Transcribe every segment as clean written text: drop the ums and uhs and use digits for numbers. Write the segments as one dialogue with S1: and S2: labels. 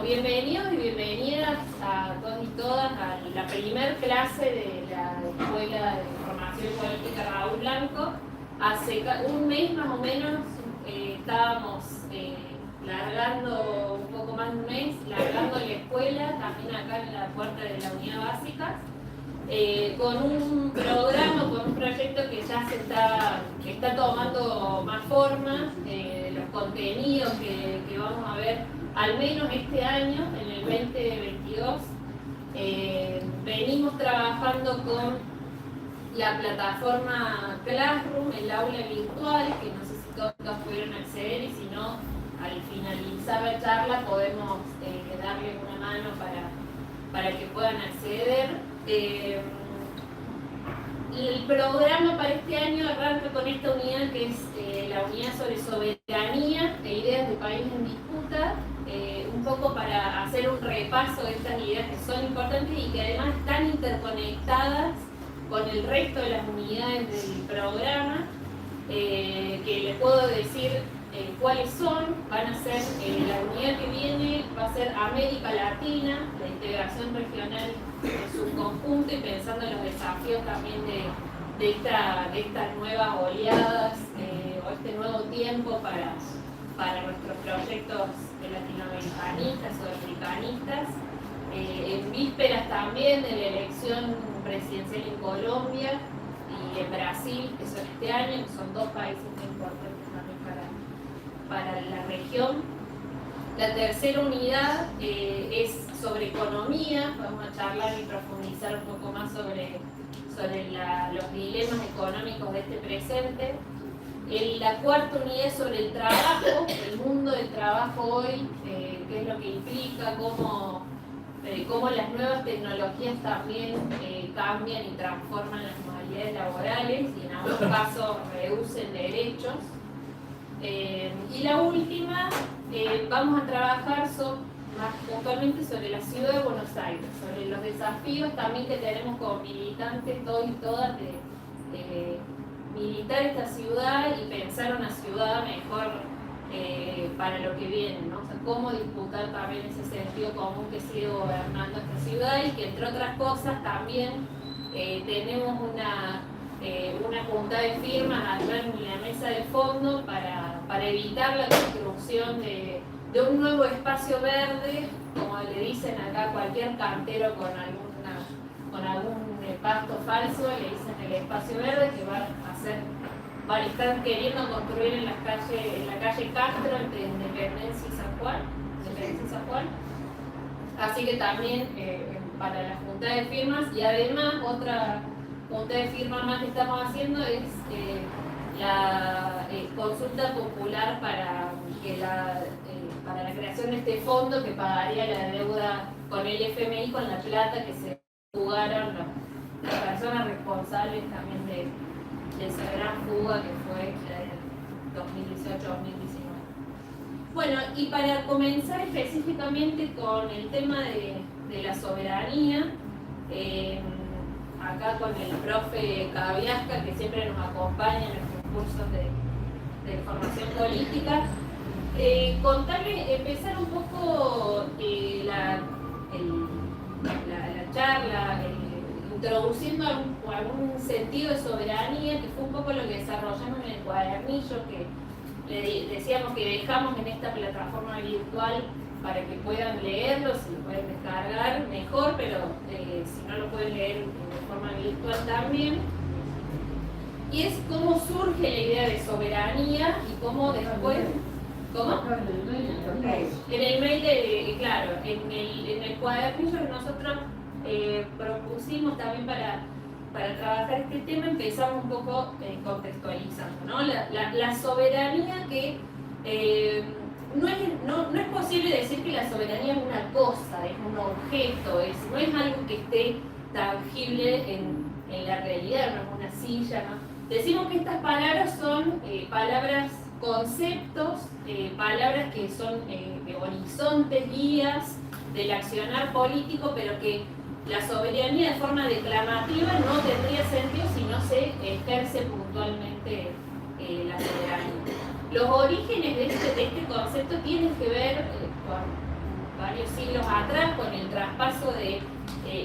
S1: bienvenidos y bienvenidas a todos y todas a la primer clase de la Escuela de Formación Política Raúl Blanco. Hace un mes más o menos estábamos largando, un poco más de un mes, largando la escuela, también acá en la puerta de la unidad básica, con un programa, con un proyecto que ya que está tomando más forma, los contenidos que vamos a ver al menos este año, en el 2022. Venimos trabajando con la plataforma Classroom, el aula virtual, que no sé si todos pudieron acceder, y si no, al finalizar la charla podemos darle una mano para que puedan acceder. El programa para este año arranca con esta unidad que es la unidad sobre soberanía e ideas de país en disputa, un poco para hacer un repaso de estas ideas que son importantes y que además están interconectadas con el resto de las unidades del programa, que les puedo decir cuáles son. Van a ser, la unidad que viene va a ser América Latina, la integración regional en su conjunto y pensando en los desafíos también de estas nuevas oleadas o este nuevo tiempo para nuestros proyectos latinoamericanistas o africanistas. En vísperas también de la elección presidencial en Colombia y en Brasil, que son este año, que son dos países muy importantes también para la región. La tercera unidad es sobre economía. Vamos a charlar y profundizar un poco más sobre los dilemas económicos de este presente. La cuarta unidad es sobre el trabajo, el mundo del trabajo hoy, qué es lo que implica, cómo las nuevas tecnologías también cambian y transforman las modalidades laborales y en algunos casos reducen derechos. Y la última, vamos a trabajar más puntualmente sobre la ciudad de Buenos Aires, sobre los desafíos también que tenemos como militantes, todos y todas, de militar esta ciudad y pensar una ciudad mejor para lo que viene, ¿no? O sea, cómo disputar también ese sentido común que sigue gobernando esta ciudad y que entre otras cosas también tenemos una junta de firmas allá en la mesa de fondo para evitar la construcción de un nuevo espacio verde, como le dicen acá cualquier cantero con algún pasto falso, le dicen el espacio verde, que van a estar queriendo construir en la calle Castro entre Independencia y San Juan. Así que también para la junta de firmas, y además otra junta de firmas más que estamos haciendo es la consulta popular para la creación de este fondo que pagaría la deuda con el FMI, con la plata que se jugaron las personas responsables también de esa gran fuga que fue la del 2018-2019. Bueno, y para comenzar específicamente con el tema de la soberanía, acá con el profe Cabiasca, que siempre nos acompaña en nuestros cursos de formación política, empezar un poco la charla, introduciendo algún sentido de soberanía, que fue un poco lo que desarrollamos en el cuadernillo, que le decíamos que dejamos en esta plataforma virtual para que puedan leerlo, si lo pueden descargar mejor, pero si no lo pueden leer de forma virtual también. Y es cómo surge la idea de soberanía y cómo después... ¿Cómo? En el mail, claro, en el cuadernillo que nosotros propusimos también para trabajar este tema, empezamos un poco contextualizando, ¿no? La soberanía que no es posible decir que la soberanía es una cosa, es un objeto, no es algo que esté tangible en la realidad, no es una silla, ¿no? Decimos que estas palabras son conceptos, palabras que son horizontes, guías del accionar político, pero que la soberanía de forma declamativa no tendría sentido si no se ejerce puntualmente la soberanía. Los orígenes de este concepto tienen que ver con varios varios siglos atrás, con el traspaso de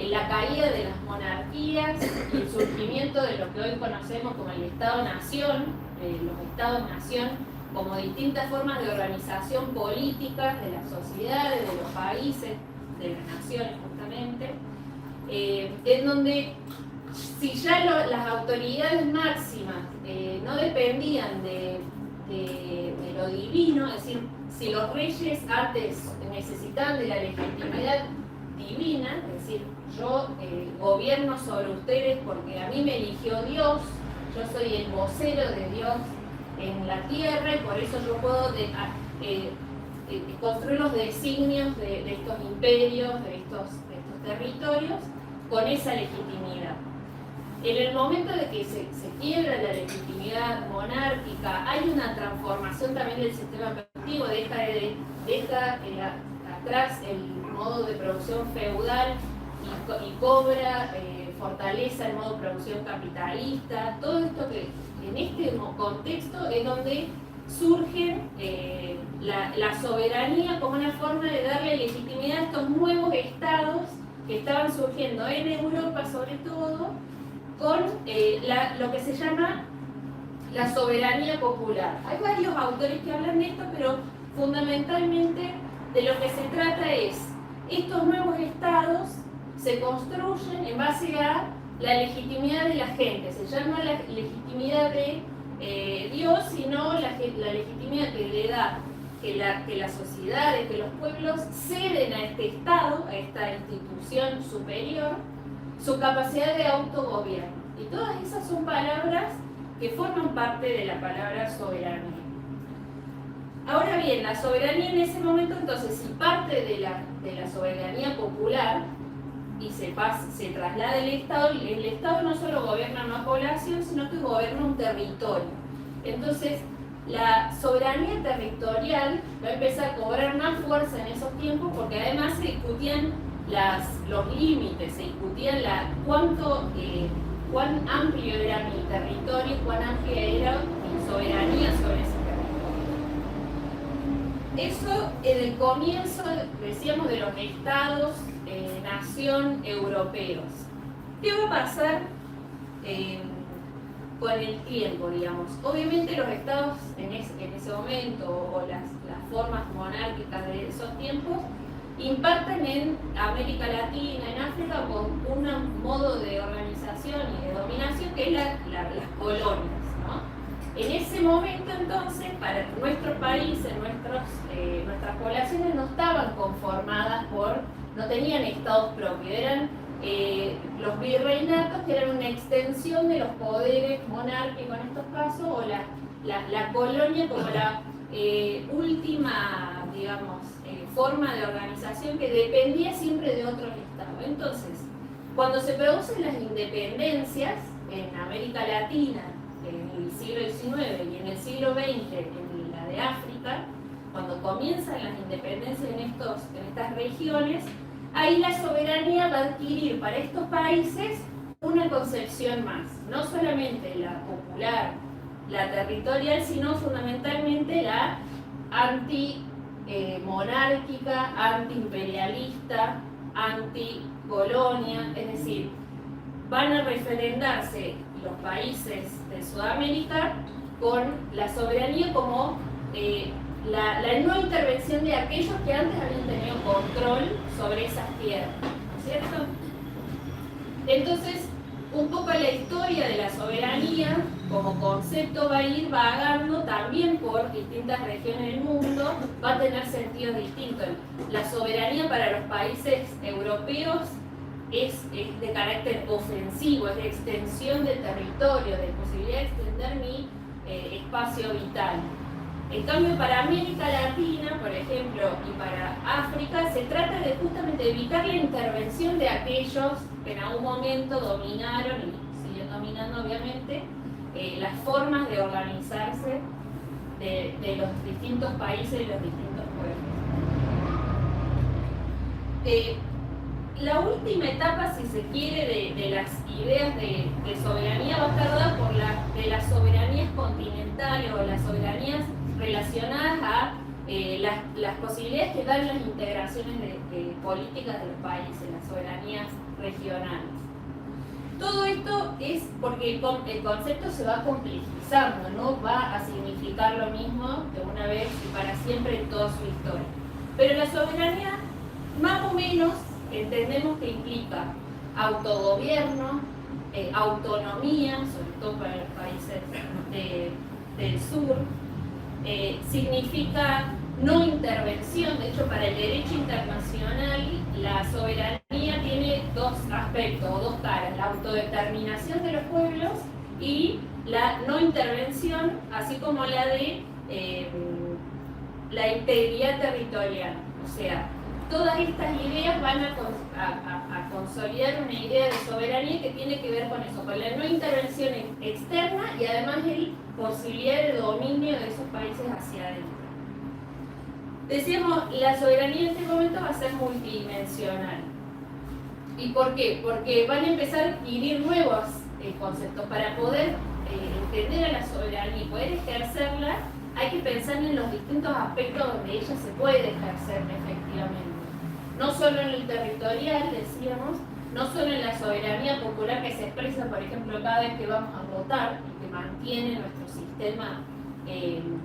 S1: la caída de las monarquías y el surgimiento de lo que hoy conocemos como el Estado-Nación, los Estados-Nación, como distintas formas de organización política de las sociedades, de los países, de las naciones justamente, en donde si ya las autoridades máximas no dependían de lo divino, es decir, si los reyes antes necesitaban de la legitimidad divina, es decir, yo gobierno sobre ustedes porque a mí me eligió Dios, yo soy el vocero de Dios en la tierra y por eso yo puedo construir los designios de estos imperios, de estos territorios, con esa legitimidad. En el momento de que se quiebra la legitimidad monárquica, hay una transformación también del sistema productivo, deja atrás el modo de producción feudal y cobra fortaleza el modo de producción capitalista. Todo esto que en este contexto es donde surge la soberanía como una forma de darle legitimidad a estos nuevos estados que estaban surgiendo en Europa sobre todo, con lo que se llama la soberanía popular. Hay varios autores que hablan de esto, pero fundamentalmente de lo que se trata es, estos nuevos estados se construyen en base a la legitimidad de la gente, se llama la legitimidad de Dios, sino la legitimidad que le da que las sociedades, que los pueblos ceden a este Estado, a esta institución superior, su capacidad de autogobierno. Y todas esas son palabras que forman parte de la palabra soberanía. Ahora bien, la soberanía en ese momento, entonces, si parte de la soberanía popular y se traslada al Estado, el Estado no solo gobierna una población, sino que gobierna un territorio. Entonces, la soberanía territorial va a empezar a cobrar más fuerza en esos tiempos porque además se discutían los límites, se discutían cuán amplio era mi territorio, cuán amplia era mi soberanía sobre ese territorio. Eso en el comienzo, decíamos, de los estados nación europeos. ¿Qué va a pasar con el tiempo, digamos? Obviamente los estados en ese momento o las formas monárquicas de esos tiempos impactan en América Latina, en África, con un modo de organización y de dominación que es las colonias, ¿no? En ese momento, entonces, para nuestros países, nuestras poblaciones no estaban conformadas no tenían estados propios, eran los virreinatos, que eran una extensión de los poderes monárquicos en estos casos, o la colonia como la última, digamos, forma de organización que dependía siempre de otros estados. Entonces, cuando se producen las independencias en América Latina, en el siglo XIX y en el siglo XX, en la de África, cuando comienzan las independencias en estas regiones, ahí la soberanía va a adquirir para estos países una concepción más, no solamente la popular, la territorial, sino fundamentalmente la anti-monárquica, anti-imperialista, anti-colonia, es decir, van a referendarse los países de Sudamérica con la soberanía como la no intervención de aquellos que antes habían tenido control sobre esas tierras, ¿no es cierto? Entonces, un poco la historia de la soberanía como concepto va a ir vagando también por distintas regiones del mundo, va a tener sentidos distintos. La soberanía para los países europeos es de carácter ofensivo, es de extensión de territorio, de posibilidad de extender mi espacio vital. En cambio, para América Latina, por ejemplo, y para África, se trata de justamente evitar la intervención de aquellos que en algún momento dominaron y siguen dominando, obviamente, las formas de organizarse de los distintos países y los distintos pueblos. La última etapa, si se quiere, de las ideas de soberanía va a estar dada por de las soberanías continentales o las soberanías relacionadas a las posibilidades que dan las integraciones de políticas de los países, las soberanías regionales. Todo esto es porque el concepto se va complejizando, no va a significar lo mismo de una vez y para siempre en toda su historia. Pero la soberanía, más o menos, entendemos que implica autogobierno, autonomía, sobre todo para los países del sur, significa no intervención. De hecho, para el derecho internacional la soberanía tiene dos aspectos, o dos caras: la autodeterminación de los pueblos y la no intervención, así como la de la integridad territorial. O sea, todas estas ideas van a consolidar una idea de soberanía que tiene que ver con eso, con la no intervención externa y además la posibilidad de dominio de esos países hacia adentro. Decíamos, la soberanía en este momento va a ser multidimensional. ¿Y por qué? Porque van a empezar a adquirir nuevos conceptos. Para poder entender a la soberanía y poder ejercerla, hay que pensar en los distintos aspectos donde ella se puede ejercer efectivamente. No solo en el territorial, decíamos, no solo en la soberanía popular que se expresa, por ejemplo, cada vez que vamos a votar y que mantiene nuestro sistema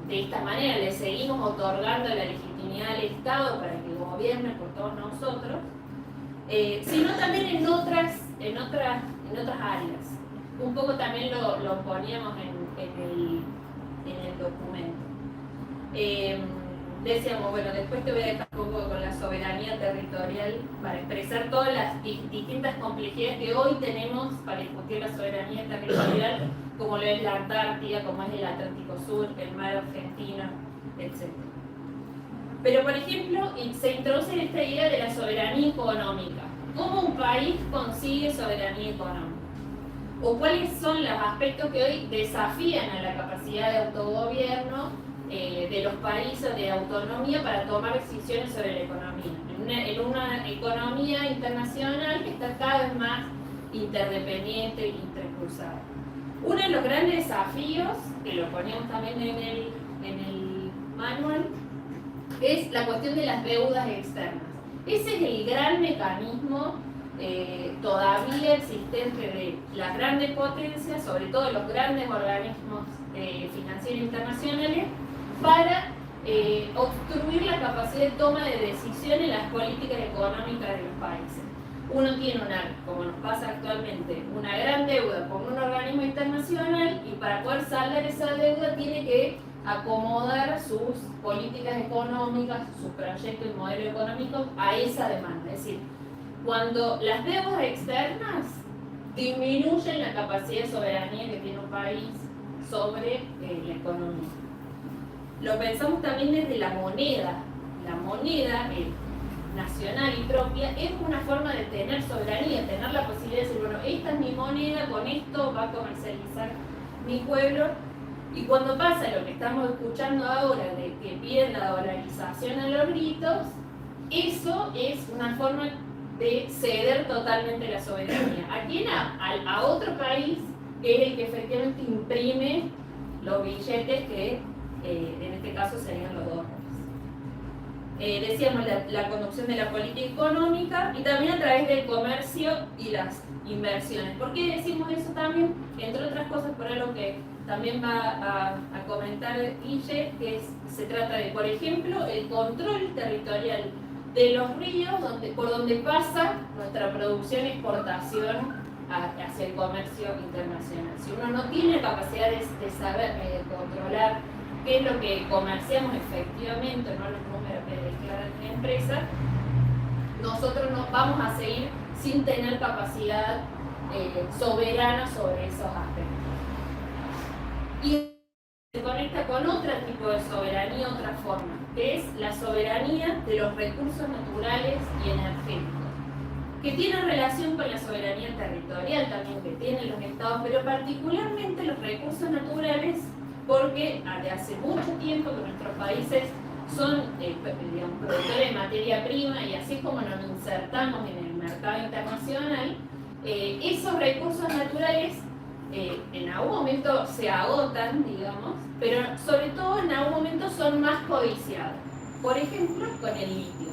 S1: de esta manera, le seguimos otorgando la legitimidad al Estado para que gobierne por todos nosotros, sino también en otras áreas. Un poco también lo poníamos en el documento. Decíamos, bueno, después te voy a dejar un poco con la soberanía territorial para expresar todas las distintas complejidades que hoy tenemos para discutir la soberanía territorial, como lo es la Antártida, como es el Atlántico Sur, el mar argentino, etc. Pero, por ejemplo, se introduce esta idea de la soberanía económica. ¿Cómo un país consigue soberanía económica? ¿O cuáles son los aspectos que hoy desafían a la capacidad de autogobierno de los países, de autonomía para tomar decisiones sobre la economía? En una economía internacional que está cada vez más interdependiente e intercruzada. Uno de los grandes desafíos, que lo poníamos también en el manual, es la cuestión de las deudas externas. Ese es el gran mecanismo todavía existente de las grandes potencias, sobre todo los grandes organismos financieros internacionales, para obstruir la capacidad de toma de decisión en las políticas económicas de los países. Uno tiene como nos pasa actualmente, una gran deuda con un organismo internacional y para poder saldar esa deuda tiene que acomodar sus políticas económicas, sus proyectos y modelos económicos a esa demanda. Es decir, cuando las deudas externas disminuyen la capacidad de soberanía que tiene un país sobre la economía. Lo pensamos también desde la moneda. La moneda nacional y propia es una forma de tener soberanía, tener la posibilidad de decir, bueno, esta es mi moneda, con esto va a comercializar mi pueblo. Y cuando pasa lo que estamos escuchando ahora, de que piden la dolarización a los gritos, eso es una forma de ceder totalmente la soberanía. ¿A quién? A otro país, que es el que efectivamente imprime los billetes que en este caso serían los dólares. Decíamos la conducción de la política económica y también a través del comercio y las inversiones. ¿Por qué decimos eso también? Entre otras cosas por algo que también va a comentar Guille, que se trata de, por ejemplo, el control territorial de los ríos por donde pasa nuestra producción y exportación hacia el comercio internacional. Si uno no tiene capacidad de saber controlar qué es lo que comerciamos efectivamente, no los números que declaran la empresa, nosotros nos vamos a seguir sin tener capacidad soberana sobre esos aspectos. Y se conecta con otro tipo de soberanía, otra forma, que es la soberanía de los recursos naturales y energéticos, que tiene relación con la soberanía territorial también que tienen los estados, pero particularmente los recursos naturales, porque desde hace mucho tiempo que nuestros países son productores de materia prima y así como nos insertamos en el mercado internacional, esos recursos naturales en algún momento se agotan, digamos, pero sobre todo en algún momento son más codiciados. por ejemplo, con el litio.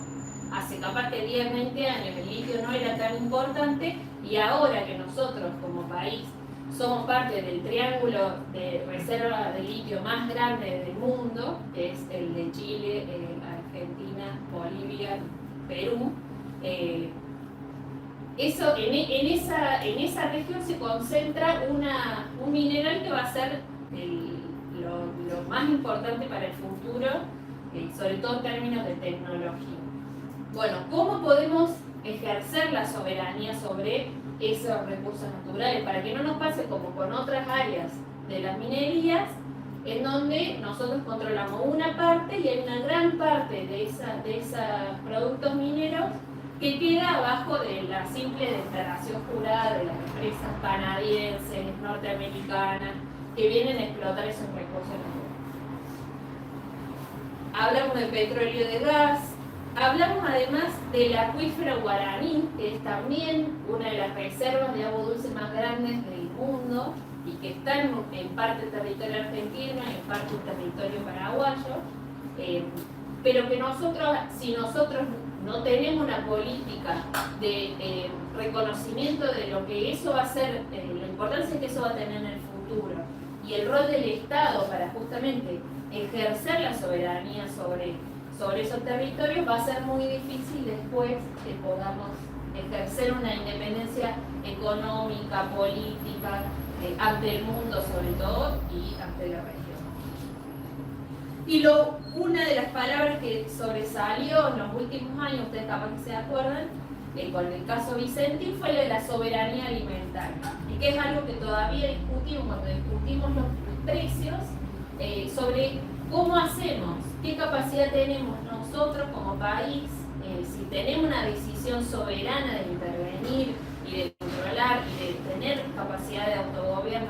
S1: Hace capaz que 10, 20 años el litio no era tan importante y ahora que nosotros como país somos parte del triángulo de reserva de litio más grande del mundo, que es el de Chile, Argentina, Bolivia, Perú. En esa región se concentra un mineral que va a ser lo más importante para el futuro, sobre todo en términos de tecnología. Bueno, ¿cómo podemos ejercer la soberanía sobre esos recursos naturales? Para que no nos pase como con otras áreas de las minerías, en donde nosotros controlamos una parte y hay una gran parte de esos productos mineros que queda abajo de la simple declaración jurada de las empresas canadienses, norteamericanas, que vienen a explotar esos recursos naturales. Hablamos de petróleo y de gas, hablamos además del acuífero guaraní, que es también una de las reservas de agua dulce más grandes del mundo y que está en parte territorio argentino y en parte territorio paraguayo, pero que si nosotros no tenemos una política de reconocimiento de lo que eso va a ser, la importancia que eso va a tener en el futuro y el rol del Estado para justamente ejercer la soberanía sobre esos territorios, va a ser muy difícil después que podamos ejercer una independencia económica, política, ante el mundo sobre todo y ante la región. Y una de las palabras que sobresalió en los últimos años, ustedes capaz que se acuerdan, con el caso Vicentín, fue la soberanía alimentaria, y que es algo que todavía discutimos cuando discutimos los precios, sobre cómo hacemos, qué capacidad tenemos nosotros como país, si tenemos una decisión soberana de intervenir y de controlar y de tener capacidad de autogobierno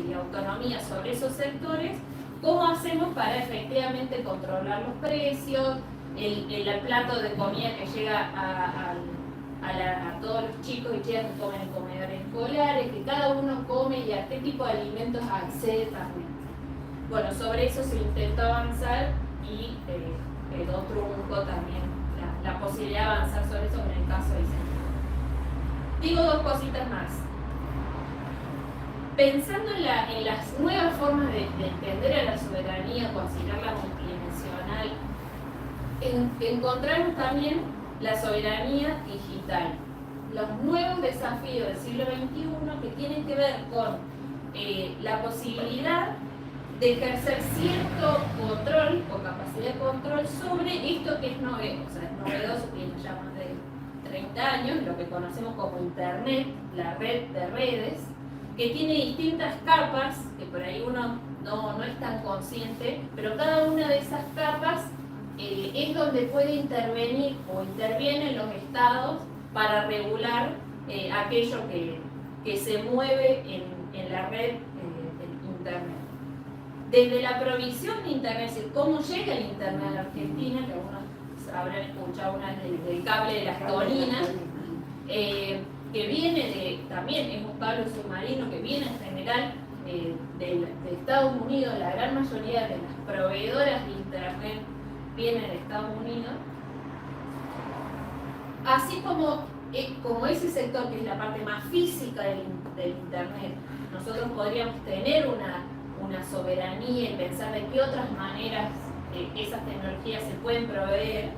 S1: y autonomía sobre esos sectores. ¿Cómo hacemos para efectivamente controlar los precios, el plato de comida que llega a todos los chicos y chicas que comen en comedores escolares, que cada uno come y a qué tipo de alimentos accede también? Bueno, sobre eso se intentó avanzar y quedó trunco también la posibilidad de avanzar sobre eso en el caso de Vicente. Digo dos cositas más. Pensando en las nuevas formas de entender a la soberanía, considerarla multidimensional, encontramos también la soberanía digital, los nuevos desafíos del siglo XXI que tienen que ver con la posibilidad de ejercer cierto control o capacidad de control sobre esto que es novedoso, o sea, es novedoso, tiene ya más de 30 años, lo que conocemos como Internet, la red de redes, que tiene distintas capas, que por ahí uno no es tan consciente, pero cada una de esas capas es donde puede intervenir o intervienen los estados para regular aquello que se mueve en la red de Internet. Desde la provisión de Internet, es decir, cómo llega el Internet a Argentina, que algunos habrán escuchado una del cable de las Toninas, que viene también es un cable submarino que viene en general de Estados Unidos. La gran mayoría de las proveedoras de Internet vienen de Estados Unidos. Así como ese sector, que es la parte más física del Internet, nosotros podríamos tener una soberanía y pensar de qué otras maneras esas tecnologías se pueden proveer.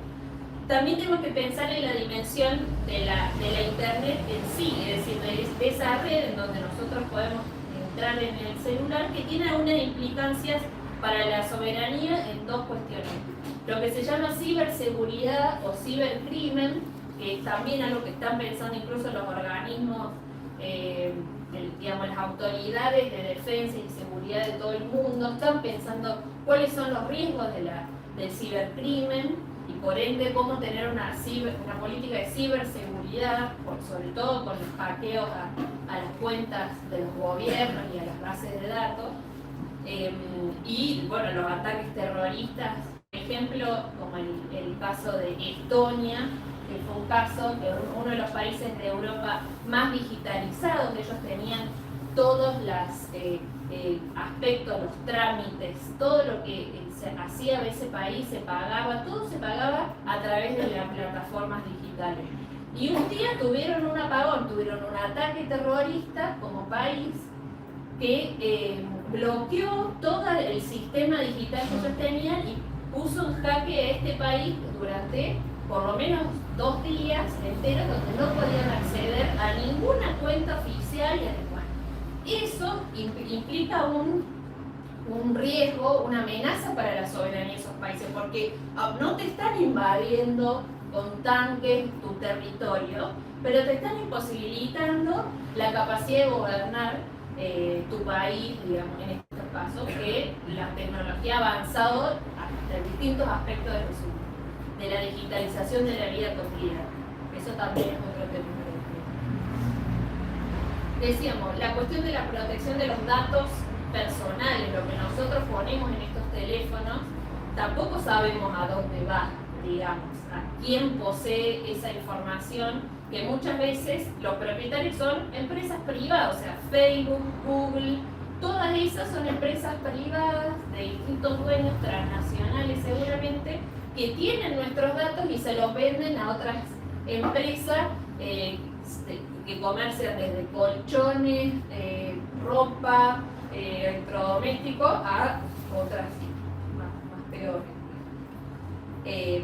S1: También tenemos que pensar en la dimensión de la Internet en sí, es decir, de esa red en donde nosotros podemos entrar en el celular, que tiene algunas implicancias para la soberanía en dos cuestiones. Lo que se llama ciberseguridad o cibercrimen, que es también algo que están pensando incluso los organismos, digamos, las autoridades de defensa y seguridad de todo el mundo, están pensando cuáles son los riesgos del cibercrimen, y por ende cómo tener una política de ciberseguridad, sobre todo con los hackeos a las cuentas de los gobiernos y a las bases de datos, y bueno, los ataques terroristas, por ejemplo, como el caso de Estonia, que fue un caso de uno de los países de Europa más digitalizados, que ellos tenían todos los aspectos, los trámites, todo lo que se hacía de ese país, se pagaba, todo se pagaba a través de las plataformas digitales. Y un día tuvieron un apagón, tuvieron un ataque terrorista como país que bloqueó todo el sistema digital que ellos tenían y puso en jaque a este país durante por lo menos 2 días enteros donde no podían acceder a ninguna cuenta oficial y además. Eso implica un riesgo, una amenaza para la soberanía de esos países, porque no te están invadiendo con tanques tu territorio, pero te están imposibilitando la capacidad de gobernar tu país, digamos, en estos casos, que la tecnología ha avanzado hasta distintos aspectos de la digitalización de la vida cotidiana. Eso también es otro tema. Decíamos, la cuestión de la protección de los datos personales, lo que nosotros ponemos en estos teléfonos, tampoco sabemos a dónde va, digamos, a quién posee esa información, que muchas veces los propietarios son empresas privadas, o sea, Facebook, Google, todas esas son empresas privadas de distintos dueños transnacionales seguramente, que tienen nuestros datos y se los venden a otras empresas que comercian desde colchones, ropa, electrodomésticos a otras más peores.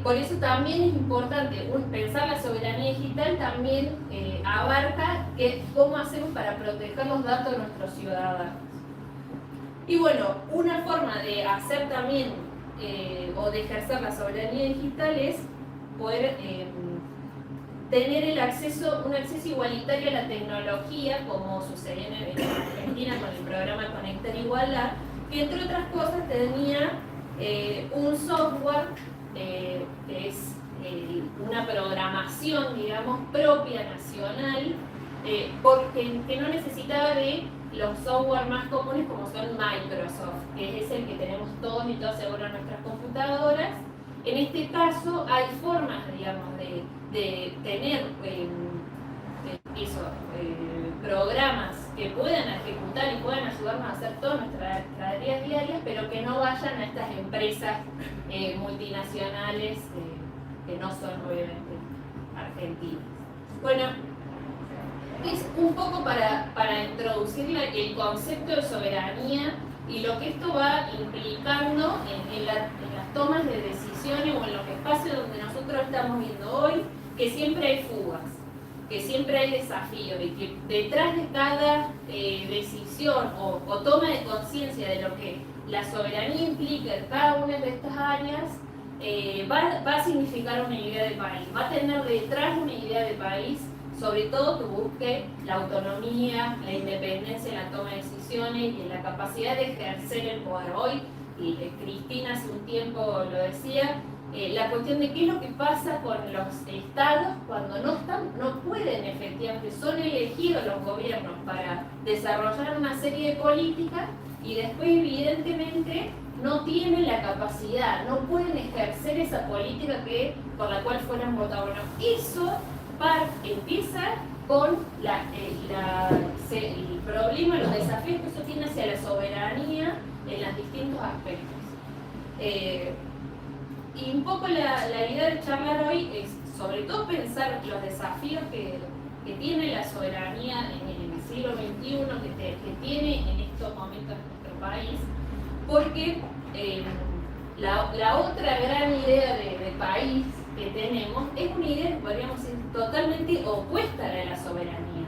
S1: Por eso también es importante pensar la soberanía digital, también abarca cómo hacemos para proteger los datos de nuestros ciudadanos. Y bueno, una forma de hacer también o de ejercer la soberanía digital es poder tener un acceso igualitario a la tecnología, como sucedió en Argentina con el programa Conectar Igualdad, que entre otras cosas tenía un software que es una programación, digamos, propia, nacional, porque que no necesitaba de los software más comunes como son Microsoft, que es el que tenemos todos y todas seguro en nuestras computadoras. En este caso hay formas, digamos, de tener programas que puedan ejecutar y puedan ayudarnos a hacer todas nuestras tareas diarias, pero que no vayan a estas empresas multinacionales que no son obviamente argentinas. Bueno, es un poco para introducir el concepto de soberanía y lo que esto va implicando en las tomas de decisiones o en los espacios donde nosotros estamos viendo hoy, que siempre hay fugas, que siempre hay desafíos y que detrás de cada decisión o toma de conciencia de lo que la soberanía implica en cada una de estas áreas, va a significar una idea de país, va a tener detrás una idea de país, sobre todo que busque la autonomía, la independencia en la toma de decisiones y en la capacidad de ejercer el poder. Hoy, y Cristina hace un tiempo lo decía, la cuestión de qué es lo que pasa con los estados cuando no pueden efectivamente, son elegidos los gobiernos para desarrollar una serie de políticas y después evidentemente no tienen la capacidad, no pueden ejercer esa política por la cual fueron votados. Bueno, eso empieza con el problema, los desafíos que eso tiene hacia la soberanía en los distintos aspectos. Y un poco la idea de charlar hoy es sobre todo pensar los desafíos que tiene la soberanía en el siglo XXI, que tiene en estos momentos nuestro país, porque la otra gran idea de país que tenemos es una idea que podríamos decir totalmente opuesta a la de la soberanía.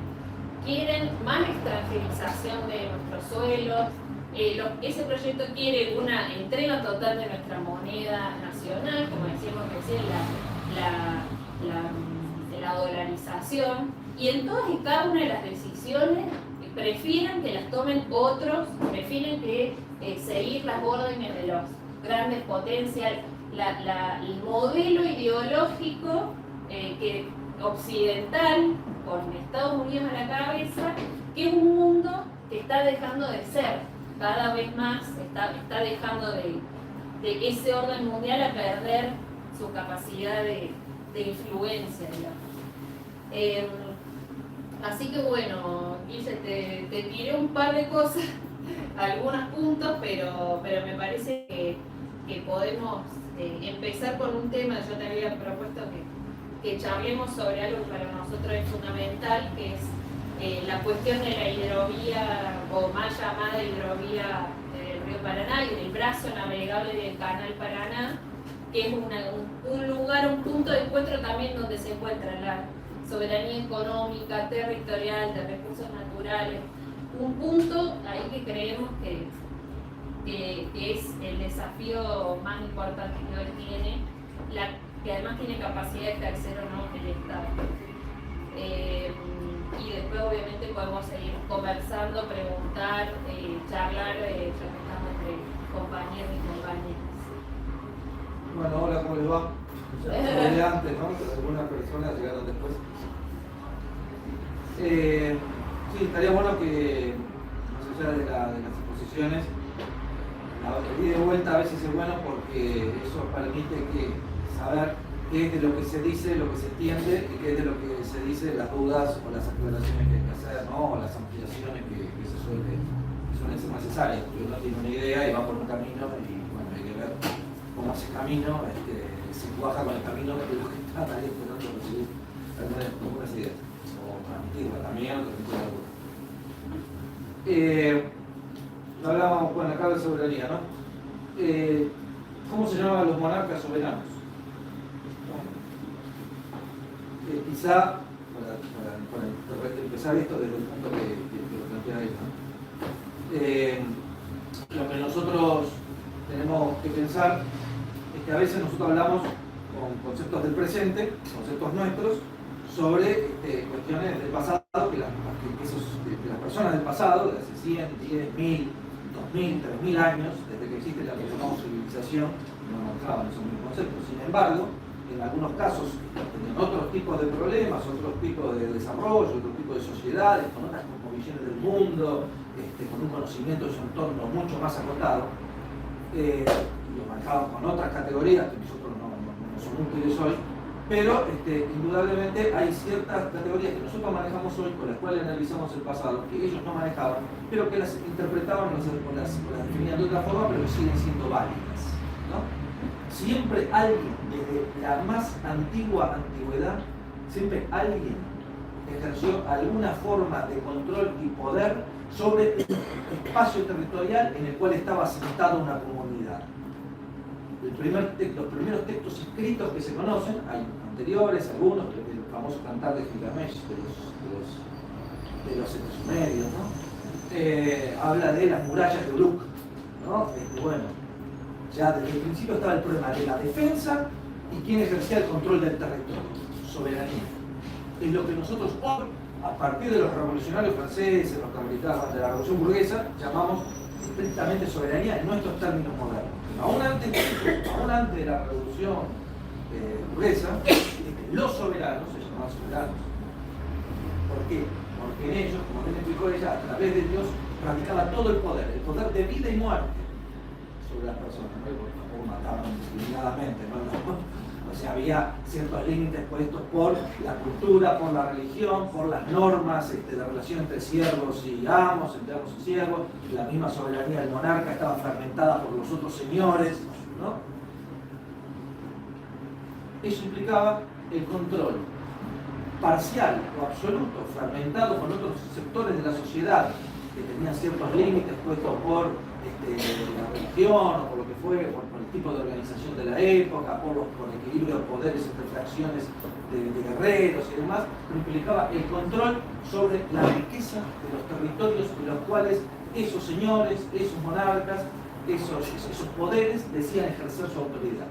S1: Quieren más extranjerización de nuestros suelos. Ese proyecto quiere una entrega total de nuestra moneda nacional, como decíamos recién, la dolarización, y en todas y cada una de las decisiones prefieren que las tomen otros, prefieren seguir las órdenes de los grandes potencias, el modelo ideológico occidental, con Estados Unidos a la cabeza, que es un mundo que está dejando de ser cada vez más, está dejando de ese orden mundial a perder su capacidad de influencia, digamos. Así que bueno, Guille, te tiré un par de cosas, algunos puntos, pero me parece que podemos empezar con un tema. Yo te había propuesto que charlemos sobre algo que para nosotros es fundamental, que es la cuestión de la hidrovía, o mal llamada hidrovía del río Paraná y del brazo navegable del Canal Paraná, que es un lugar, un punto de encuentro también donde se encuentra la soberanía económica, territorial, de recursos naturales, un punto ahí que creemos que es el desafío más importante que hoy tiene, que además tiene capacidad de ejercer o no el Estado. Y después obviamente podemos seguir conversando, preguntar, charlar, ya que estamos entre compañeros y compañeras.
S2: Bueno, hola, ¿cómo les va? Ya hablé antes, ¿no? Pero algunas personas llegaron después. Sí, estaría bueno que, más allá de las exposiciones, el ida y vuelta a veces es bueno porque eso permite saber qué es de lo que se dice, lo que se entiende, y qué es de lo que se dice, las dudas o las aclaraciones que hay que hacer, ¿no? O las ampliaciones que suelen ser necesarias. Porque uno tiene una idea y va por un camino y bueno, hay que ver cómo ese camino se cuaja con el camino de los que están ahí esperando recibir algunas ideas. O transmitirla también, transmitir alguna. Hablábamos, bueno, acá de soberanía, ¿no? ¿Cómo se llamaban los monarcas soberanos? Quizá, para empezar esto desde el punto que lo plantea ahí, ¿no? Lo que nosotros tenemos que pensar es que a veces nosotros hablamos con conceptos del presente, conceptos nuestros, sobre cuestiones del pasado, que las personas del pasado, de hace 100, 10, 1000, 2000, 3000 años, desde que existe la que llamamos civilización, no manejaban esos mismos conceptos. Sin embargo, en algunos casos tenían otros tipos de problemas, otros tipos de desarrollo, otro tipo de sociedades, con otras cosmovisiones del mundo, con un conocimiento de su entorno mucho más acotado, lo manejaban con otras categorías que nosotros no son útiles hoy, pero indudablemente hay ciertas categorías que nosotros manejamos hoy, con las cuales analizamos el pasado, que ellos no manejaban, pero que las interpretaban o las definían de otra forma, pero que siguen siendo válidas, ¿no? Siempre alguien, desde la más antigua antigüedad, siempre alguien ejerció alguna forma de control y poder sobre el espacio territorial en el cual estaba asentada una comunidad. Los primeros textos escritos que se conocen, hay anteriores, algunos, el famoso cantar de Gilgamesh, de los sumerios, ¿no? Habla de las murallas de Uruk, ¿no? Bueno, ya desde el principio estaba el problema de la defensa y quién ejercía el control del territorio, soberanía. Es lo que nosotros hoy, a partir de los revolucionarios franceses, norteamericanos, de la revolución burguesa, llamamos estrictamente soberanía en nuestros términos modernos. Aún antes de la revolución burguesa, los soberanos se llamaban soberanos. ¿Por qué? Porque en ellos, como bien explicó ella, a través de Dios, radicaba todo el poder de vida y muerte sobre las personas, ¿no? Porque tampoco mataban indiscriminadamente, ¿no? O sea, había ciertos límites puestos por la cultura, por la religión, por las normas de relación entre siervos y amos, entre amos y siervos. La misma soberanía del monarca estaba fragmentada por los otros señores, ¿no? Eso implicaba el control parcial o absoluto, fragmentado con otros sectores de la sociedad que tenían ciertos límites puestos por la religión o por lo que fue, por el tipo de organización de la época, por el equilibrio de poderes entre fracciones de guerreros y demás, pero implicaba el control sobre la riqueza de los territorios en los cuales esos señores, esos monarcas, esos poderes decían ejercer su autoridad.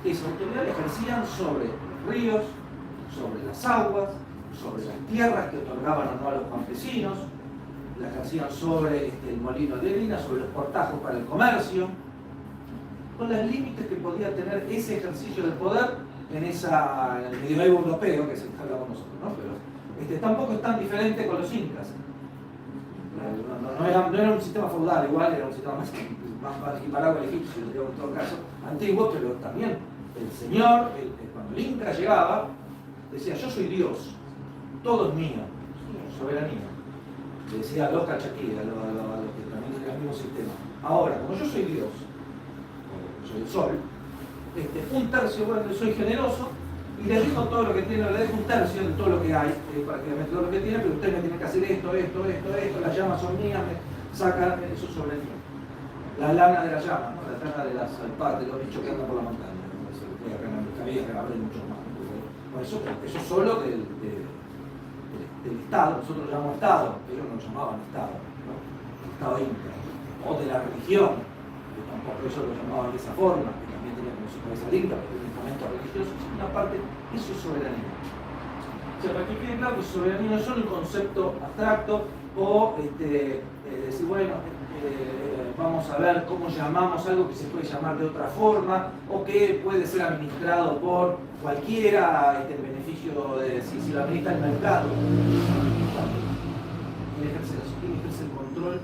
S2: Esa autoridad la ejercían sobre los ríos, sobre las aguas, sobre las tierras que otorgaban o no a los campesinos, la ejercían sobre el molino de harina, sobre los portajos para el comercio, con los límites que podía tener ese ejercicio del poder en el medioevo europeo, que es el que hablamos nosotros, ¿no? Pero tampoco es tan diferente con los incas. No era un sistema feudal, igual era un sistema más equiparado al egipcio, en todo caso, antiguo, pero también el señor, cuando el inca llegaba, decía: yo soy Dios, todo es mío, soberanía. Le decía loca Shakira, a los que también tienen el mismo sistema. Ahora, como yo soy Dios, o soy el sol, un tercio, bueno, soy generoso, y le dejo todo lo que tiene, le dejo un tercio de todo lo que hay, prácticamente todo lo que tiene, pero usted me tiene que hacer esto, las llamas son mías, me sacan, eso es soberanía. La lana de las llamas, ¿no? La lana de las alpadas, de los bichos que andan por la montaña. ¿No? Eso que acá en la vida que habrá mucho más. Por eso solo del Estado, nosotros lo llamamos Estado, ellos no lo llamaban Estado, ¿no? El Estado Inca, o de la religión, que tampoco ellos lo llamaban de esa forma, que también tenía como su cabeza linda, porque tiene momentos religiosos, una parte, eso es soberanía. O sea, para que quede claro que soberanía no es solo un concepto abstracto o decir, bueno, vamos a ver cómo llamamos algo que se puede llamar de otra forma o que puede ser administrado por cualquiera en beneficio de si lo administra el mercado. ¿Quién ejerce el control?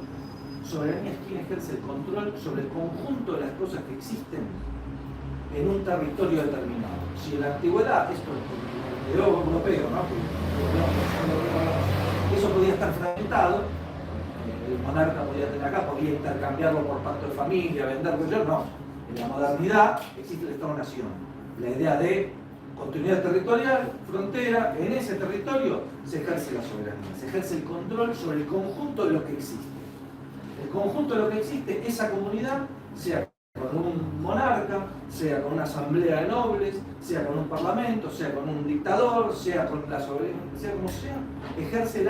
S2: Soberanía es quien ejerce el control sobre el conjunto de las cosas que existen en un territorio determinado. Si en la antigüedad, esto es europeo, ¿no? Eso podía estar fragmentado. El monarca podía tener acá, podía intercambiarlo por pacto de familia, venderlo yo, no. En la modernidad existe el Estado-Nación. La idea de continuidad territorial, frontera, en ese territorio se ejerce la soberanía, se ejerce el control sobre el conjunto de lo que existe. El conjunto de lo que existe, esa comunidad, sea con un monarca, sea con una asamblea de nobles, sea con un parlamento, sea con un dictador, sea con la soberanía, sea como sea, ejerce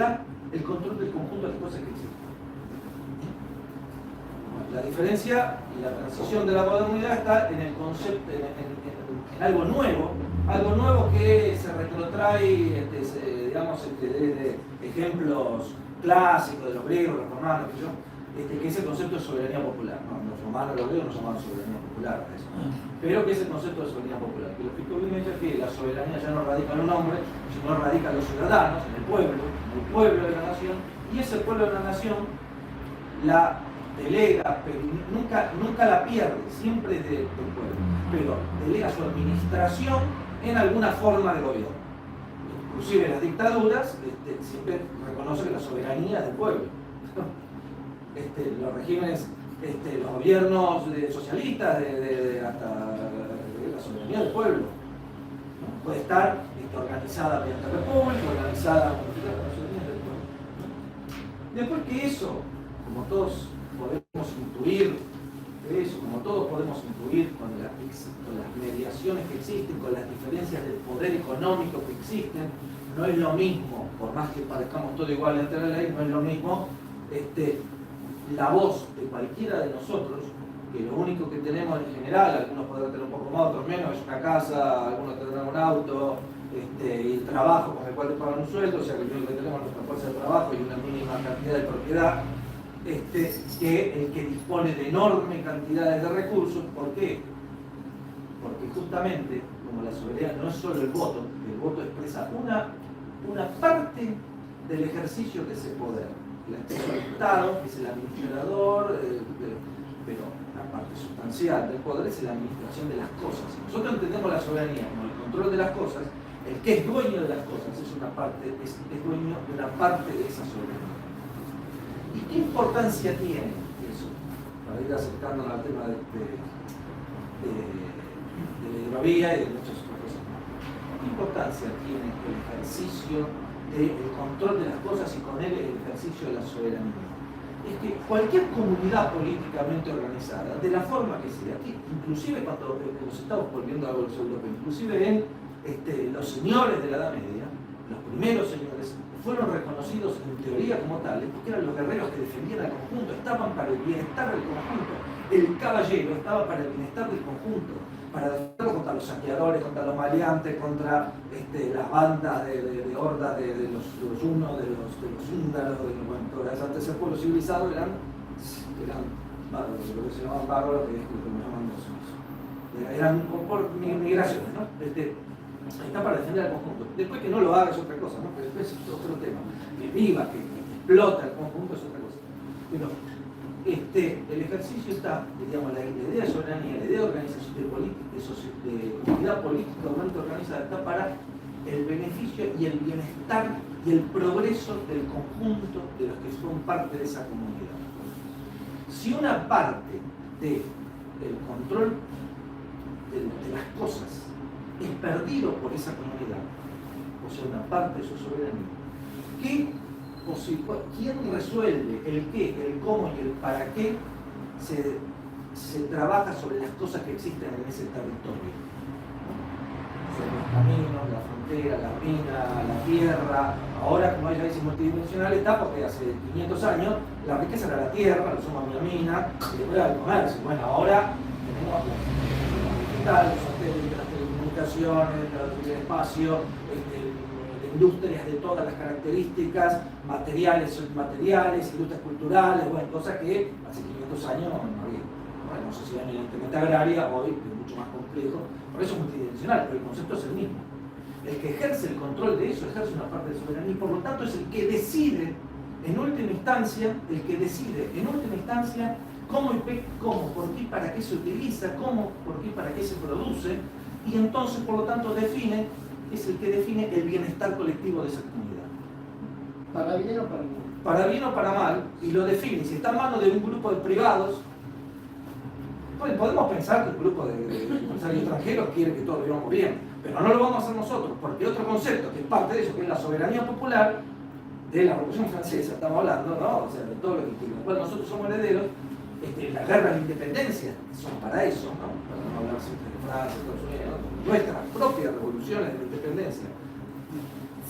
S2: el control del conjunto de las cosas que existen. La diferencia y la transición de la modernidad está en el concepto, en algo nuevo que se retrotrae, desde ejemplos clásicos de los griegos, los romanos, que es el concepto de soberanía popular. ¿No? Los romanos, los griegos no llamaban soberanía popular, eso. Pero que es el concepto de soberanía popular. Que lo explico bien es que la soberanía ya no radica en un hombre, sino radica en los ciudadanos, en el pueblo de la nación, y ese pueblo de la nación la delega, pero nunca la pierde, siempre es del pueblo, pero delega su administración en alguna forma de gobierno. Inclusive las dictaduras siempre reconocen la soberanía del pueblo. Los regímenes, los gobiernos socialistas, hasta la soberanía del pueblo, ¿no? Puede estar organizada mediante república, organizada con la soberanía del pueblo. Después que eso, como todos podemos intuir eso, como todos podemos intuir con las mediaciones que existen, con las diferencias del poder económico que existen, no es lo mismo, por más que parezcamos todos iguales ante la ley, no es lo mismo la voz de cualquiera de nosotros, que lo único que tenemos en general, algunos podrán tener un poco más, otros menos, es una casa, algunos tendrán un auto, y el trabajo con el cual te pagan un sueldo, o sea que lo único que tenemos es nuestra fuerza de trabajo y una mínima cantidad de propiedad, que el que dispone de enormes cantidades de recursos. ¿Por qué? Porque justamente, como la soberanía no es solo el voto expresa una parte del ejercicio de ese poder. El Estado, que es el administrador, pero la parte sustancial del poder es la administración de las cosas. Si nosotros entendemos la soberanía como el control de las cosas, el que es dueño de las cosas es dueño de una parte de esa soberanía. ¿Y qué importancia tiene eso? Para ir acercándonos al tema de la hidrovía y de muchas otras cosas más. ¿Qué importancia tiene el ejercicio del control de las cosas y con él el ejercicio de la soberanía? Es que cualquier comunidad políticamente organizada, de la forma que sea, que inclusive cuando nos estamos volviendo a los europeos, inclusive en los señores de la Edad Media, los primeros señores, fueron reconocidos en teoría como tales, porque eran los guerreros que defendían al conjunto, estaban para el bienestar del conjunto. El caballero estaba para el bienestar del conjunto, para defenderlo contra los saqueadores, contra los maleantes, contra las bandas de hordas de los hunos, de los húngaros, antes del pueblo civilizado eran bárbaros, lo que se llamaban bárbaros, que es lo que llaman eran por migraciones, ¿no? Está para defender al conjunto. Después que no lo haga es otra cosa, ¿no? Pero después es otro tema. Que viva, que explota el conjunto es otra cosa. Pero el ejercicio está, digamos, la idea de soberanía, la idea de organización de comunidad política organizada está para el beneficio beneficio y el bienestar y el progreso del conjunto de los que son parte de esa comunidad. Si una parte del control de las cosas es perdido por esa comunidad, o sea, una parte de su soberanía, ¿quién resuelve el qué, el cómo y el para qué se trabaja sobre las cosas que existen en ese territorio? Sobre los caminos, la frontera, la mina, la tierra. Ahora, como ella dice, multidimensional está porque hace 500 años la riqueza era la tierra, lo somos la mina, y después era el comercio. Bueno, ahora tenemos la digital, los satélites, las telecomunicaciones, el espacio, industrias de todas las características, materiales, submateriales, industrias culturales, bueno, cosas que hace 500 años no había. Bueno, una sociedad eminentemente agraria, hoy es mucho más complejo, por eso es multidimensional, pero el concepto es el mismo. El que ejerce el control de eso ejerce una parte de soberanía y por lo tanto es el que decide en última instancia, cómo, por qué y para qué se utiliza, cómo, por qué y para qué se produce, y entonces por lo tanto es el que define el bienestar colectivo de esa comunidad.
S3: ¿Para bien o para mal?
S2: Para bien o para mal, y lo define. Si está en manos de un grupo de privados, pues podemos pensar que un grupo de empresarios extranjeros quiere que todos vivamos bien, pero no lo vamos a hacer nosotros, porque otro concepto que es parte de eso, que es la soberanía popular, de la Revolución Francesa, estamos hablando, ¿no? O sea, de todo lo que nosotros somos herederos, la guerra de la independencia, son para eso, ¿no? Para no hablar siempre de Francia, Estados Unidos, ¿no? Nuestras propias revoluciones de la independencia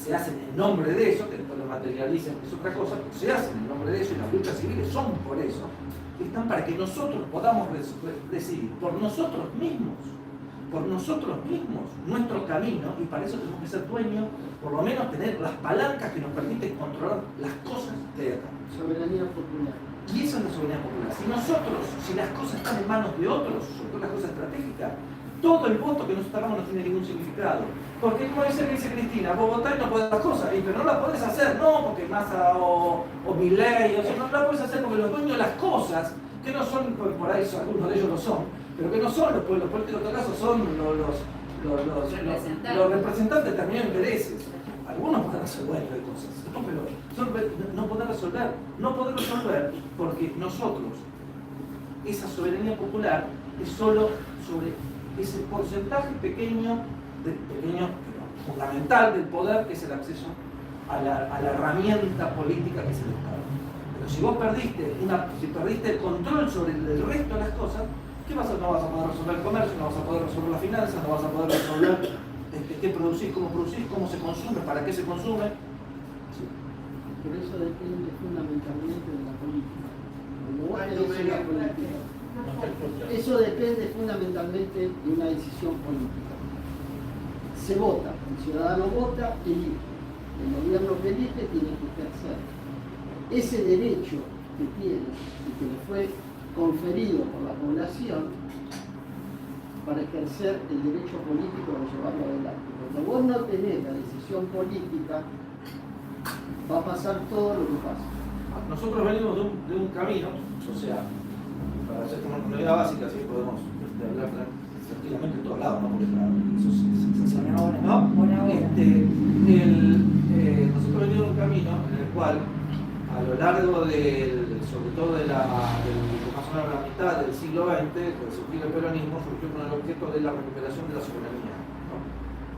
S2: se hacen en nombre de eso, que después lo materializan, que es otra cosa, pero se hacen en nombre de eso y las luchas civiles son por eso, están para que nosotros podamos decidir por nosotros mismos, nuestro camino, y para eso tenemos que ser dueños, por lo menos tener las palancas que nos permiten controlar las cosas de acá.
S3: Soberanía popular.
S2: Y eso es la soberanía popular. Si las cosas están en manos de otros, sobre todo las cosas estratégicas, todo el voto que nosotros hagamos no tiene ningún significado. Porque como dice Cristina, vos votás y no podés las cosas, pero no las podés hacer, no porque Massa o Milei, o sea, no las podés hacer porque los dueños de las cosas, que no son, por ahí algunos de ellos lo son, pero que no son los políticos, en todo caso son los representantes de determinados intereses. Algunos pueden ser dueños de cosas, pero no poder resolver porque nosotros, esa soberanía popular es solo sobre ese porcentaje pequeño, pero fundamental del poder, que es el acceso a la herramienta política que es el Estado. Pero si vos perdiste el control sobre el resto de las cosas, ¿qué vas a hacer? No vas a poder resolver el comercio, no vas a poder resolver las finanzas, no vas a poder resolver qué producís, cómo se consume, para qué se consume. Sí.
S3: Pero eso depende fundamentalmente de la política. Cuando vos tenés una política, eso depende fundamentalmente de una decisión política. Se vota, el ciudadano vota, elige. El gobierno que elige tiene que ejercer ese derecho que tiene y que le fue conferido por la población para ejercer el derecho político de llevarlo adelante. Cuando vos no tenés la decisión política, va a pasar todo lo que pasa.
S2: Nosotros venimos de un camino, o sea, para hacer una comunidad básica, sí podemos hablar tranquilamente en todos lados, ¿no? Porque eso es esencial. Nosotros venimos de un camino en el cual, a lo largo sobre todo de más o menos la mitad del siglo XX, con el surgir del peronismo, surgió con el objeto de la recuperación de la soberanía, ¿no?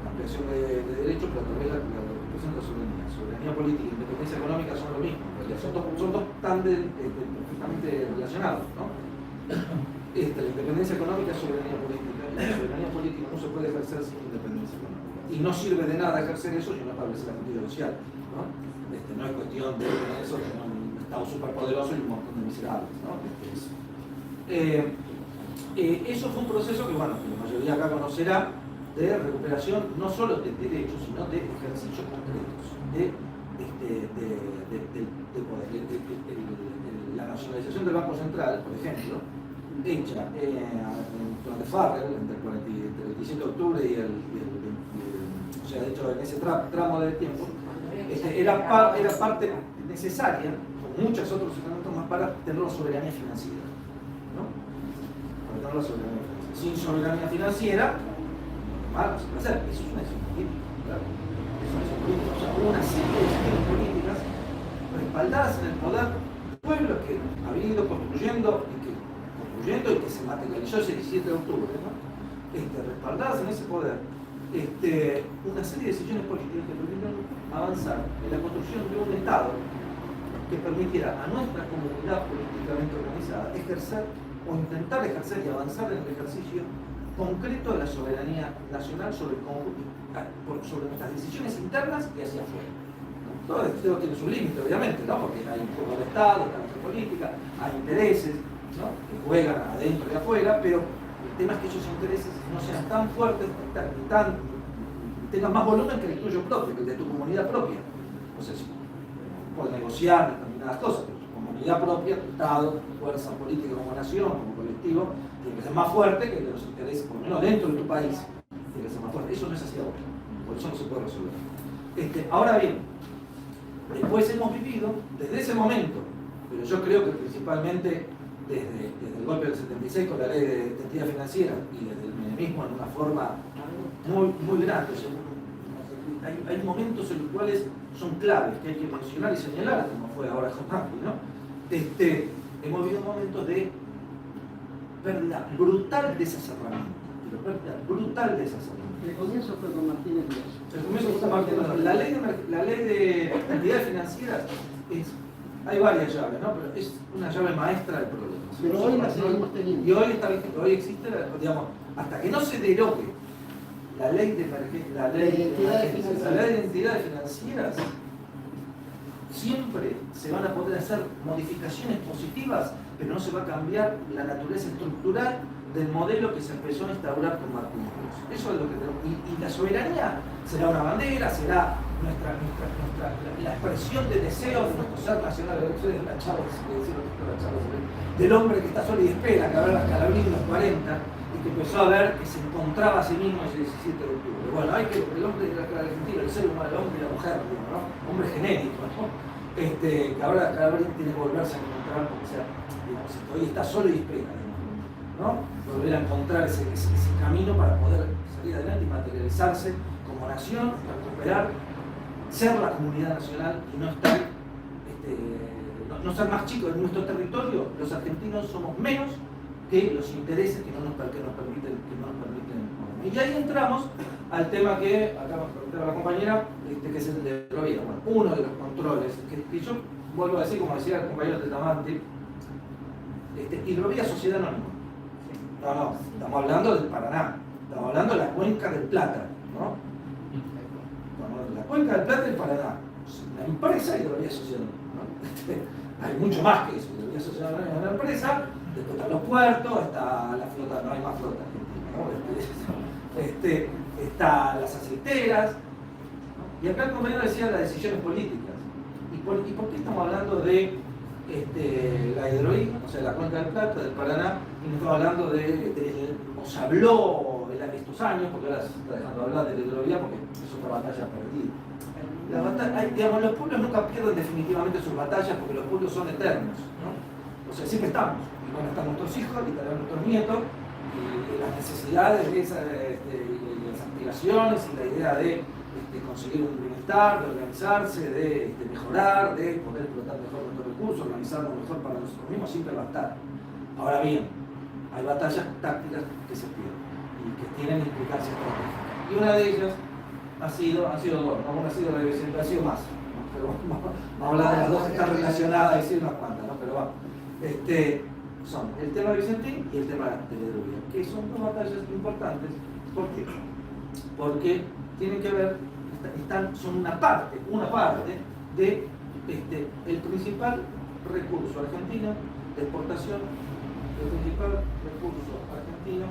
S2: La ampliación de derechos, pero también la recuperación de la soberanía. Soberanía política e independencia económica son lo mismo, son dos tan perfectamente relacionados, ¿no? La independencia económica es soberanía política, y la soberanía política no se puede ejercer sin independencia económica. Y no sirve de nada ejercer eso y no establecer la justicia social, ¿no? No es cuestión de tener eso, tener un Estado superpoderoso y un montón de miserables, ¿no? Eso fue un proceso que, bueno, que la mayoría acá conocerá, de recuperación no solo de derechos, sino de ejercicios concretos, de poder. La nacionalización del Banco Central, por ejemplo, hecha durante Farrell, entre el 17 de octubre y o sea, de hecho en ese tramo de tiempo, era parte necesaria, con muchos otros elementos más, para tener la soberanía financiera, ¿no? Para tener la soberanía financiera. Sin soberanía financiera, no se puede hacer. Eso es una decisión política, claro. Eso es una decisión serie de decisiones políticas respaldadas en el poder del pueblo que ha ido construyendo y que se materializó ese 17 de octubre, ¿no? Respaldadas en ese poder, una serie de decisiones políticas que permitieron avanzar en la construcción de un Estado que permitiera a nuestra comunidad políticamente organizada ejercer o intentar ejercer y avanzar en el ejercicio concreto de la soberanía nacional sobre el conjunto, sobre nuestras decisiones internas y hacia afuera. Todo esto tiene su límite, obviamente, ¿no? Porque hay un juego de Estado, está nuestra política, hay intereses, ¿no? Que juegan adentro y afuera, pero el tema es que esos intereses no sean tan fuertes, tengan más volumen que el tuyo propio, que el de tu comunidad propia. O sea, si puedes negociar determinadas cosas, pero tu comunidad propia, tu Estado, tu fuerza política como nación, como colectivo, tiene que ser más fuerte que los intereses, por lo menos dentro de tu país, tiene que ser más fuerte. Eso no es así ahora, por eso no se puede resolver. Ahora bien, después hemos vivido, desde ese momento, pero yo creo que principalmente desde el golpe del 76 con la ley de entidad financiera y desde el menemismo en una forma muy grande. Hay momentos en los cuales son claves que hay que mencionar y señalar, como fue ahora con Macri, ¿no? Hemos vivido momentos de pérdida brutal de esas herramientas.
S3: El comienzo fue con Martínez Díaz.
S2: El comienzo fue con Martínez Díaz. La ley de entidades financieras hay varias llaves, ¿no? Pero es una llave maestra del problema.
S3: Pero hoy la seguimos teniendo.
S2: Y hoy existe, digamos, hasta que no se derogue la ley de entidades financieras, siempre se van a poder hacer modificaciones positivas, pero no se va a cambiar la naturaleza estructural del modelo que se empezó a instaurar con Martínez Díaz. Eso es lo que tenemos. Y la soberanía será una bandera, será la expresión de deseo de nuestro ser nacional, del hombre que está solo y espera, que habrá las Calabrini en los 40, y que empezó a ver que se encontraba a sí mismo ese 17 de octubre. Bueno, hay que el hombre de la Argentina, el ser humano, el hombre y la mujer, ¿no? Hombre genérico, ¿no? Que ahora Calabrini tiene que volverse a encontrar, porque digamos, hoy está solo y espera, ¿no? Volver a encontrar ese camino para poder salir adelante y materializarse como nación, recuperar, ser la comunidad nacional y no estar, no ser más chicos en nuestro territorio. Los argentinos somos menos que los intereses que no nos permiten. Y ahí entramos al tema que acá nos preguntaba la compañera, que es el de Hidrovía. Bueno, uno de los controles, que yo vuelvo a decir, como decía el compañero Tetamante, Hidrovía Sociedad Anónima. No, estamos hablando del Paraná, estamos hablando de la cuenca del Plata, ¿no? Estamos hablando de la cuenca del Plata y del Paraná. La empresa Hidrovía Sociedad Anónima, ¿no? Hay mucho más que eso. Hidrovía Sociedad Anónima es una empresa, después están los puertos, está la flota, no hay más flota argentina, ¿no? Está las aceiteras, ¿no? Y acá el compañero decía las decisiones políticas. ¿Y por qué estamos hablando de la hidrovía, o sea, la cuenca del Plata, del Paraná, y no estamos hablando o se habló en estos años, porque ahora se está dejando de hablar de la hidrovía porque es otra batalla perdida. Digamos, los pueblos nunca pierden definitivamente sus batallas porque los pueblos son eternos, ¿no? O sea, siempre estamos, y van a estar nuestros hijos, y estarán nuestros nietos, y las necesidades de las aspiraciones y la idea de conseguir un bienestar, de organizarse, de mejorar, de poder explotar mejor nuestros recursos, organizarnos mejor para nosotros mismos, siempre va a estar. Ahora bien, hay batallas tácticas que se pierden y que tienen implicancias estratégicas. Y una de ellas han sido dos, ¿no? Una ha sido la de Vicente, ha sido más, ¿no? Pero vamos a hablar de las dos que están relacionadas y decir unas cuantas, ¿no? Pero vamos. Son el tema de Vicentín y el tema de la hidrovía, que son dos batallas importantes. ¿Por qué? Porque tienen que ver, son una parte de el principal recurso argentino de exportación, el principal recurso argentino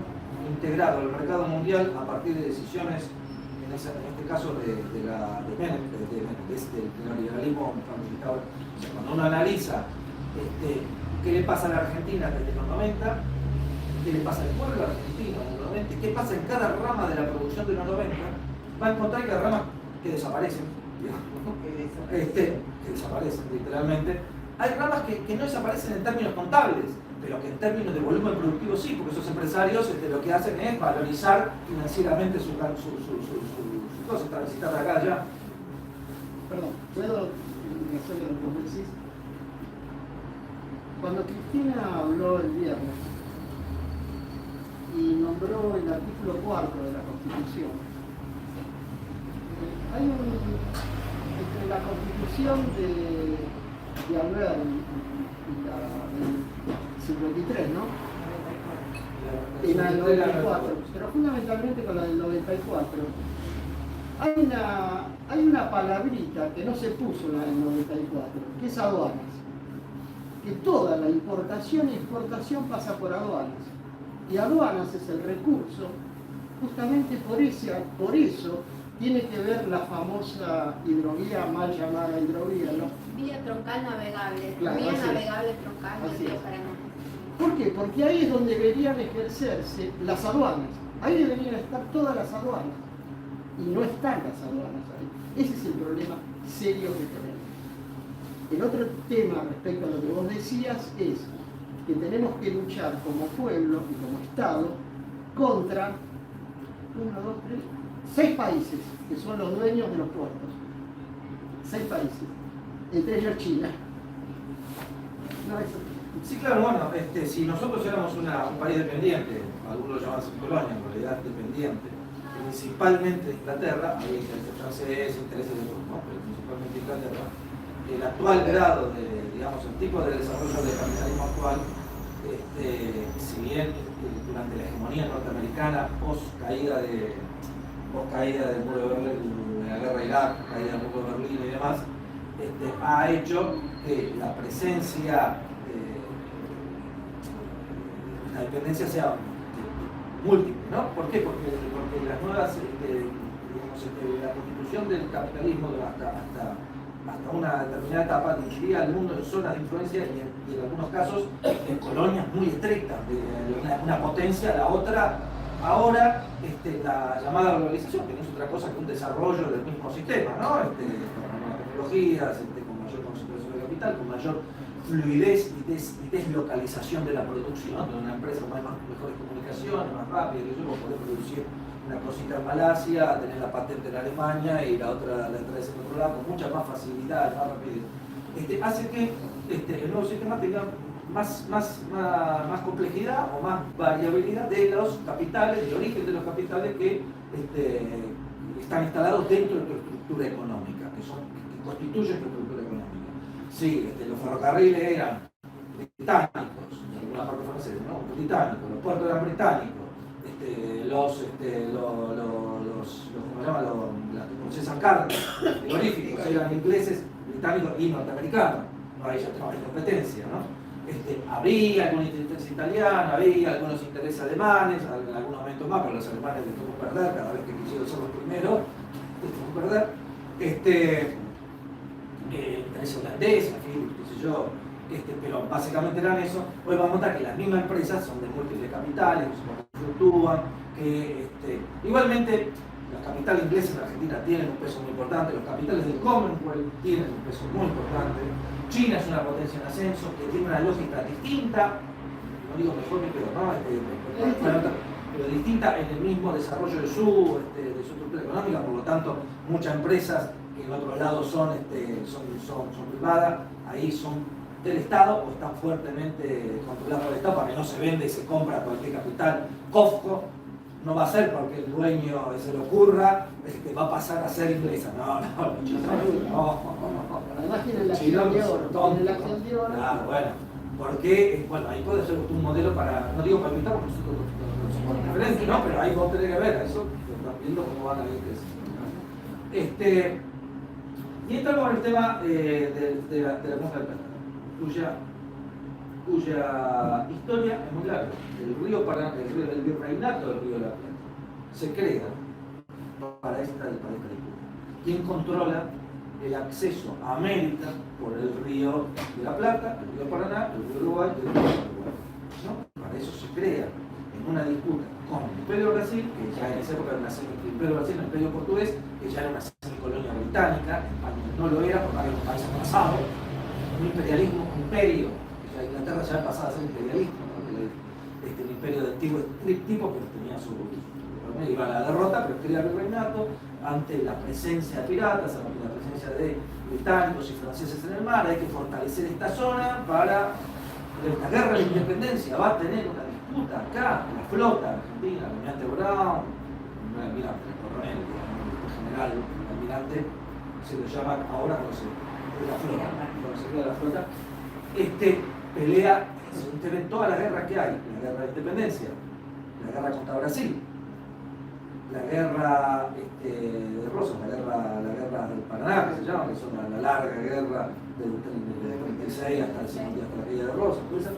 S2: integrado al mercado mundial a partir de decisiones, en este caso del neoliberalismo planificado. O sea, cuando uno analiza qué le pasa a la Argentina desde los 90, qué le pasa al pueblo argentino en los 90, qué pasa en cada rama de la producción de los 90, va a encontrar que hay ramas que desaparecen, que desaparecen literalmente. Hay ramas que no desaparecen en términos contables, pero que en términos de volumen productivo sí, porque esos empresarios lo que hacen es valorizar financieramente su cosa, está visitada acá ya.
S3: perdón, ¿puedo hacerle lo que vos decís? Cuando Cristina habló el viernes y nombró el artículo 4 de la Constitución, hay entre la Constitución de Albert y la del 53, ¿no? Y la del 94, pero fundamentalmente con la del 94. Hay una palabrita que no se puso en la del 94, que es aduanas. Que toda la importación e exportación pasa por aduanas. Y aduanas es el recurso, justamente por eso tiene que ver la famosa hidrovía, mal llamada hidrovía, ¿no?
S4: Vía troncal navegable,
S3: Claro,
S4: vía
S3: así es.
S4: navegable troncal del
S3: Así
S4: río
S3: es.
S4: Paraná.
S3: ¿Por qué? Porque ahí es donde deberían ejercerse las aduanas. Ahí deberían estar todas las aduanas. Y no están las aduanas ahí. Ese es el problema serio que tenemos. El otro tema respecto a lo que vos decías es que tenemos que luchar como pueblo y como Estado contra 6 países que son los dueños de los puertos. 6 países, entre ellos China. No, eso.
S2: Sí, claro, bueno, si nosotros éramos un país dependiente, algunos lo llaman colonia, en realidad dependiente, principalmente de Inglaterra, hay intereses franceses, intereses de otros, ¿no? Pero principalmente Inglaterra, el actual grado de, digamos, el tipo de desarrollo del capitalismo actual, si bien durante la hegemonía norteamericana, post caída del muro de Berlín, de la guerra de Irak, caída del muro de Berlín y demás, ha hecho que la presencia, la dependencia sea múltiple, ¿no? ¿Por qué? Porque las nuevas, digamos, la constitución del capitalismo hasta una determinada etapa dividía al mundo en zonas de influencia y en algunos casos en colonias muy estrictas, de una potencia a la otra. Ahora, la llamada globalización, que no es otra cosa que un desarrollo del mismo sistema, ¿no? Con nuevas tecnologías, con mayor concentración de capital, con mayor fluidez y deslocalización de la producción, de una empresa con mejores comunicaciones, más rápida, que yo poder producir una cosita en Malasia, tener la patente en Alemania y la otra la traes en otro lado con mucha más facilidad, más rapidez. Hace que el nuevo sistema tenga más complejidad o más variabilidad de los capitales, de origen de los capitales que están instalados dentro de tu estructura económica, que constituyen tu estructura económica. Sí, los ferrocarriles eran británicos, en alguna parte francesa, ¿no? Británicos, los puertos eran británicos, las que procesan carne, frigoríficos, eran ingleses, británicos y norteamericanos. No, ahí ya hay competencia, ¿no? Había algún interés italiano, había algunos intereses alemanes, en algunos momentos más, pero los alemanes les tocó perder cada vez que quisieron ser los primeros, les tocó perder. Intereses holandeses, en fin, qué sé yo, pero básicamente eran eso. Hoy vamos a notar que las mismas empresas son de múltiples capitales, que fluctúan, que igualmente los capitales ingleses en Argentina tienen un peso muy importante, los capitales del Commonwealth tienen un peso muy importante. China es una potencia en ascenso que tiene una lógica distinta, no digo mejor ni peor, ¿no? Pero distinta en el mismo desarrollo de su estructura económica, por lo tanto, muchas empresas que en otros lados son privadas, ahí son del Estado o están fuertemente controladas por el Estado para que no se vende y se compra cualquier capital. Costco no va a ser porque el dueño se le ocurra, va a pasar a ser inglesa. No, los chinos no.
S3: Además tienen la acción de oro. Tienen la acción de oro.
S2: Claro, bueno. Porque, bueno, ahí puede ser un modelo para, no digo para evitar porque nosotros somos diferentes, ¿no? Pero ahí vos tenés que ver eso, están viendo cómo van a ir creciendo. Y entramos en el tema de la Costa del Plata, cuya historia es muy larga. El río Paraná, el virreinato del Río de la Plata, se crea para esta disputa. ¿Quién controla el acceso a América por el río de la Plata, el río Paraná, el río Uruguay y el río Paraguay? ¿No? Para eso se crea en una disputa con el Imperio Brasil, que ya en esa época era el Imperio Brasil, el Imperio Portugués, que ya era una semicolonia británica, España no lo era porque había un país atrasado, un imperialismo, un imperio, que ya Inglaterra ya pasaba a ser imperialismo, ¿no? El imperio de antiguo tipo, pero tenía su iba a la derrota, pero quería el reinato ante la presencia de piratas, ante la presencia presencia de británicos y franceses en el mar, hay que fortalecer esta zona para esta guerra de la independencia. Va a tener una disputa acá, en la flota argentina, el almirante Brown, no el almirante, el coronel, el general, el almirante, se lo llama ahora cuando se crea la flota, pelea, se ven todas las guerras que hay, la guerra de independencia, la guerra contra Brasil, la guerra de Rosas, la guerra del Paraná, que se llama, que son la larga guerra del 36 hasta el 50, hasta la caída de Rosas. Entonces,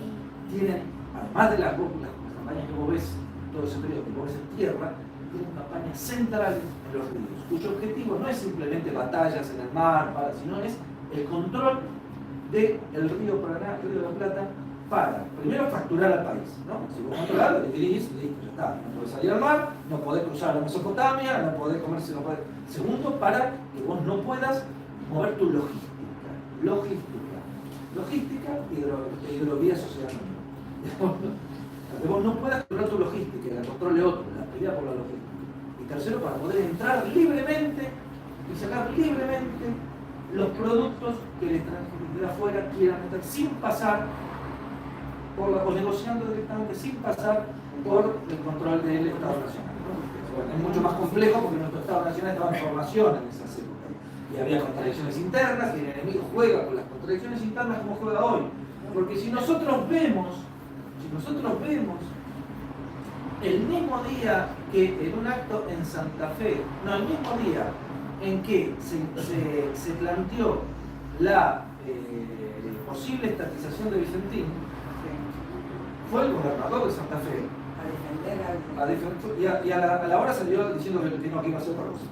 S2: tienen, además de las campañas que vos ves, todo ese periodo que vos ves en tierra, tienen campañas centrales en los ríos, cuyo objetivo no es simplemente batallas en el mar, sino es el control del río Paraná, el río de la Plata, para, primero, facturar al país, ¿no? Si vos controlás, lo dividís, listo, ya está. No podés salir al mar, no podés cruzar la Mesopotamia, no podés comerse, no podés... Segundo, para que vos no puedas mover tu logística y hidrovías oceánicas. Que vos no puedas controlar tu logística, que la controle otro, la pelea por la logística. Y tercero, para poder entrar libremente y sacar libremente los productos que el extranjero de afuera quieran meter sin pasar o negociando directamente sin pasar por el control del Estado Nacional. Bueno, es mucho más complejo porque nuestro Estado Nacional estaba en formación en esas épocas. Y había contradicciones internas y el enemigo juega con las contradicciones internas como juega hoy. Porque si nosotros vemos el mismo día que en un acto en Santa Fe, no, el mismo día en que se planteó la posible estatización de Vicentín, fue el gobernador de Santa Fe y a la hora salió diciendo que no, que iba a hacer otra cosa.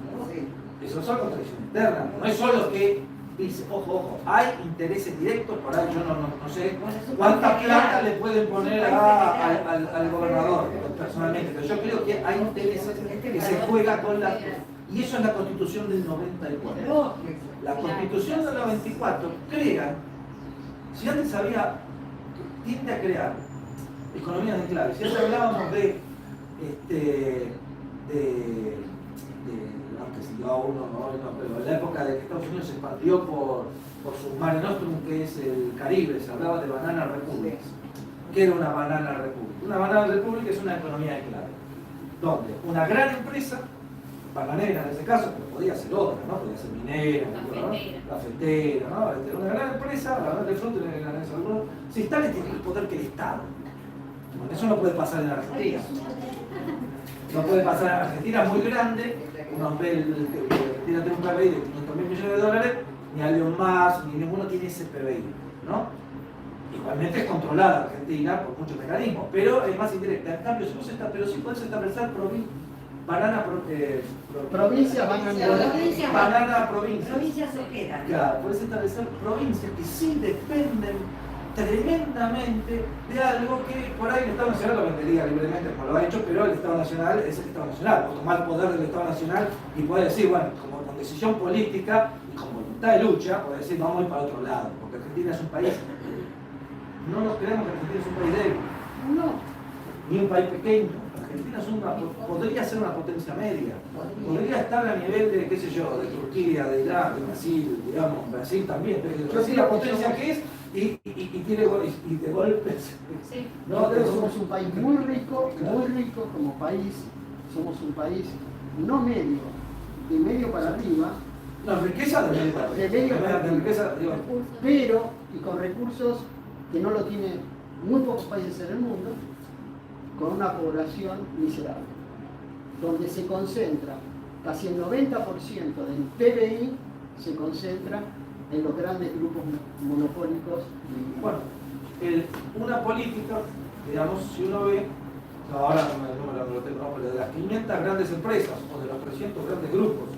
S2: Eso son contradicciones internas, no es solo que dice, ojo, hay intereses directos, por ahí yo no sé cuánta plata le pueden poner al gobernador personalmente, pero yo creo que hay intereses que se juega con la... Y eso es la Constitución del 94. La Constitución del 94 crea, si antes tiende a crear economías de enclave, si antes hablábamos de no sé si yo pero en la época de que Estados Unidos se expandió por su Mare Nostrum, que es el Caribe, se hablaba de Banana Republic. ¿Qué era una Banana Republic? Una Banana Republic es una economía de enclave, donde una gran empresa bananera en ese caso, pero podía ser otra, ¿no? Podía ser minera, cafetera, ¿no? Una gran empresa, la banana de fruta, se instala y tiene el poder que el Estado. Bueno, eso no puede pasar en Argentina. No puede pasar en Argentina, es muy grande. Uno ve Argentina tiene un PBI de 500.000 millones de dólares, ni Elon Musk, ni ninguno tiene ese PBI, ¿no? Igualmente es controlada Argentina por muchos mecanismos, pero es más indirecta. En cambio, pero sí puedes establecer
S3: provincias
S2: provincias. Claro, puedes establecer provincias que sí dependen tremendamente de algo que por ahí el Estado Nacional lo vendería libremente como lo ha hecho, pero el Estado Nacional es el Estado Nacional. Vos tomás el poder del Estado Nacional y podés decir, bueno, como con decisión política y con voluntad de lucha, podés decir, vamos a ir para otro lado, porque Argentina es un país, no nos creemos que Argentina es un país débil, ni un país pequeño. Argentina podría ser una potencia media, podría estar a nivel de, qué sé yo, de Turquía, de Irak, de Brasil, digamos, Brasil también, pero Brasil la potencia que es y de golpes.
S1: Sí.
S3: Nosotros somos un país muy rico como país, somos un país no medio, de medio para arriba.
S2: No, riqueza de medio para arriba.
S3: Pero, y con recursos que no lo tienen muy pocos países en el mundo, con una población miserable, donde se concentra casi el 90% del PBI se concentra en los grandes grupos monopólicos.
S2: Bueno, una política, digamos, si uno ve, ahora no lo tengo, pero de las 500 grandes empresas o de los 300 grandes grupos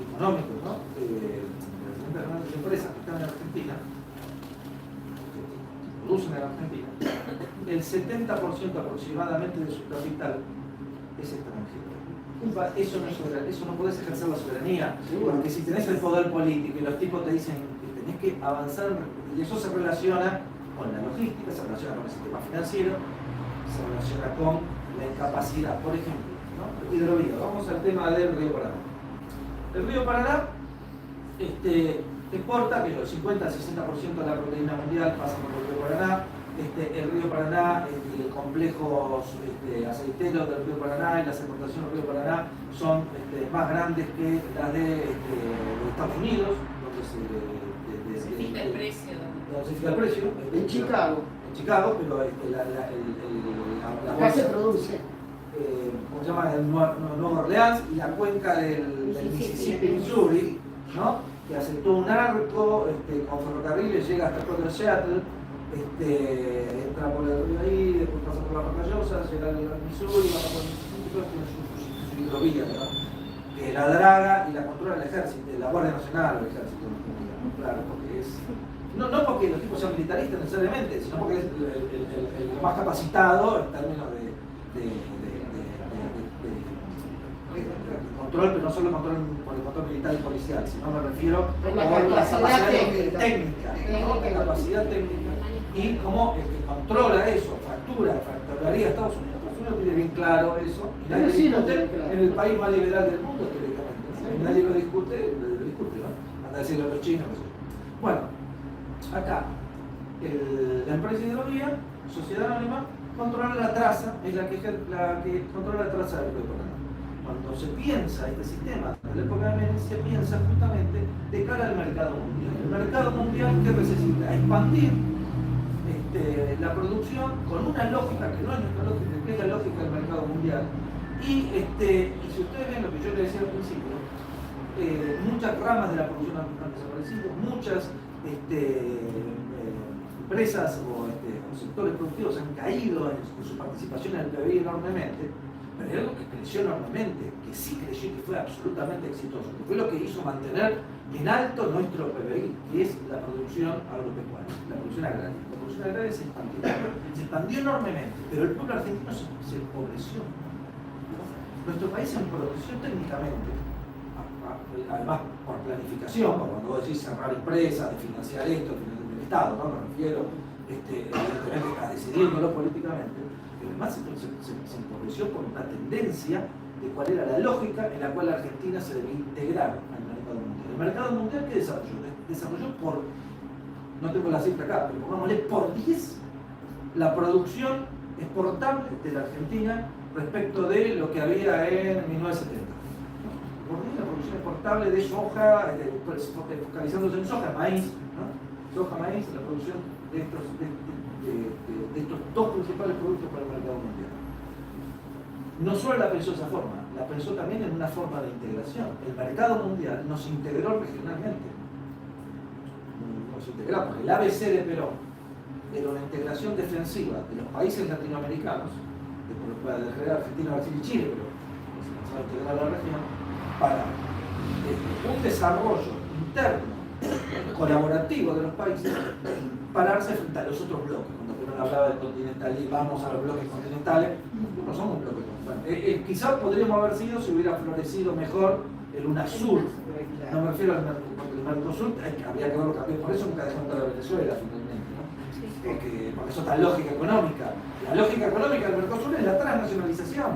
S2: económicos, ¿no? De las 500 grandes empresas que están en Argentina, producen en Argentina, el 70% aproximadamente de su capital es extranjero. Eso no es soberanía, eso no podés ejercer la soberanía, porque si tenés el poder político y los tipos te dicen que tenés que avanzar, y eso se relaciona con la logística, se relaciona con el sistema financiero, se relaciona con la incapacidad. Por ejemplo, ¿no? Hidrovía, vamos al tema del Río Paraná. El río Paraná exporta, que el 50 al 60% de la proteína mundial pasa por el río Paraná. El río Paraná, complejos aceiteros del río Paraná y las exportaciones del río Paraná son más grandes que las de Estados Unidos, donde se
S1: fija el precio.
S2: donde se fija el precio.
S3: En Chicago.
S2: En Chicago, pero
S3: Acá se produce.
S2: ¿Cómo se llama? El Nueva Orleans y la cuenca del Mississippi, Missouri, ¿no? Que hace todo un arco con ferrocarriles, llega hasta el puerto de Seattle, entra por el río ahí, después pasa por la Rocallosas, llega al Missouri, pasa por el Mississippi, todo tiene su hidrovía, ¿no? Que la draga y la controla el ejército, la Guardia Nacional o el ejército, ¿no? Claro, porque es. No porque los tipos sean militaristas necesariamente, sino porque es el más capacitado en términos de control, pero no solo control por el control militar y policial, sino me refiero
S3: Por la
S2: a la
S3: capacidad
S2: capacidad
S3: técnica.
S2: ¿no? La capacidad técnica y cómo el que controla eso, facturaría Estados Unidos. Estados Unidos tiene bien claro eso, y nadie lo
S3: Sí, lo
S2: discute
S3: tiene claro.
S2: en el país más liberal del mundo, teóricamente. ¿No? Nadie lo discute, ¿no? Anda a decirlo a los chinos. No sé. Bueno, acá, la empresa de hidrovía, Sociedad Anónima, controla la traza, es la que controla la traza del río Paraná. Cuando se piensa este sistema de la época de Menem, se piensa justamente de cara al mercado mundial. El mercado mundial que necesita expandir la producción con una lógica que no es nuestra lógica, que es la lógica del mercado mundial. Y si ustedes ven lo que yo les decía al principio, muchas ramas de la producción han desaparecido, muchas empresas o sectores productivos han caído en su participación en el PBI enormemente. Pero hay algo que creció enormemente, que sí creció y que fue absolutamente exitoso, que fue lo que hizo mantener en alto nuestro PBI, que es la producción agropecuaria, la producción agraria. La producción agraria se expandió enormemente, pero el pueblo argentino se empobreció. Nuestro país se empobreció técnicamente, además por planificación, por cuando vos decís cerrar empresas, de financiar esto, del Estado, ¿no? Me refiero evidentemente a decidirlo políticamente. Pero además se empobreció por una tendencia de cuál era la lógica en la cual la Argentina se debía integrar al mercado mundial. El mercado mundial, ¿qué desarrolló? Desarrolló por, no tengo la cifra acá, pero pongámosle por 10 la producción exportable de la Argentina respecto de lo que había en 1970. Por 10 la producción exportable de soja, focalizándose en soja, maíz, ¿no? Soja, maíz, la producción de estos dos principales productos para el mercado mundial. No solo la pensó de esa forma, la pensó también en una forma de integración. El mercado mundial nos integró regionalmente. Nos integramos. El ABC de Perón era una integración defensiva de los países latinoamericanos, de Argentina, Brasil y Chile, pero se va a integrar a la región, para un desarrollo interno colaborativo de los países, pararse frente a los otros bloques. Cuando Perón hablaba del continental y vamos a los bloques continentales, no somos bloques continentales. Quizás podríamos haber sido si hubiera florecido mejor el UNASUR. No me refiero al Mercosur, porque el Mercosur habría que verlo cambiar, por eso nunca dejó entrar a Venezuela finalmente, ¿no? Porque eso está lógica económica. La lógica económica del Mercosur es la transnacionalización.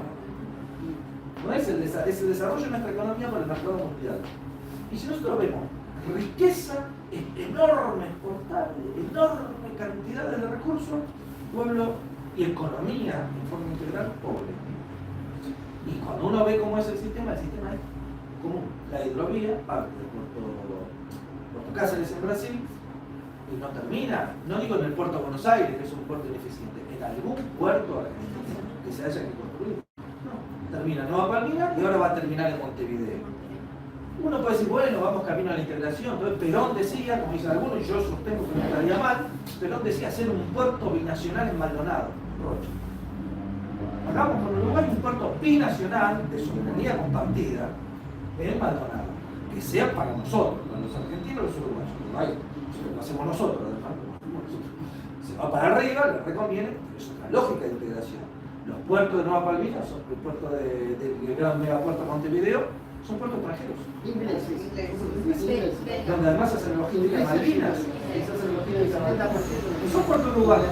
S2: No es el desarrollo de nuestra economía por el mercado mundial. Y si nosotros vemos riqueza enorme, exportable, enorme cantidades de recursos, pueblo y economía en forma integral pobre. Y cuando uno ve cómo es el sistema es común. La hidrovía parte de Puerto Cáceres en Brasil y no termina, no digo en el puerto de Buenos Aires, que es un puerto ineficiente, en algún puerto argentino que se haya que construir. No, termina en Nueva Palmira y ahora va a terminar en Montevideo. Uno puede decir, bueno, vamos camino a la integración. Entonces Perón decía, como dicen algunos, y yo sostengo que no estaría mal, Perón decía hacer un puerto binacional en Maldonado, Rocha. Hagamos con Uruguay un puerto binacional de soberanía compartida en Maldonado, que sea para nosotros, para los argentinos y los uruguayos. Uruguay, lo hacemos nosotros, además, se va para arriba, le reconviene, es otra lógica de integración. Los puertos de Nueva Palmira, el puerto del gran megapuerto Montevideo, son puertos extranjeros.
S3: Ingleses.
S2: Donde además se hacen logística de Malvinas. Son puertos uruguayos.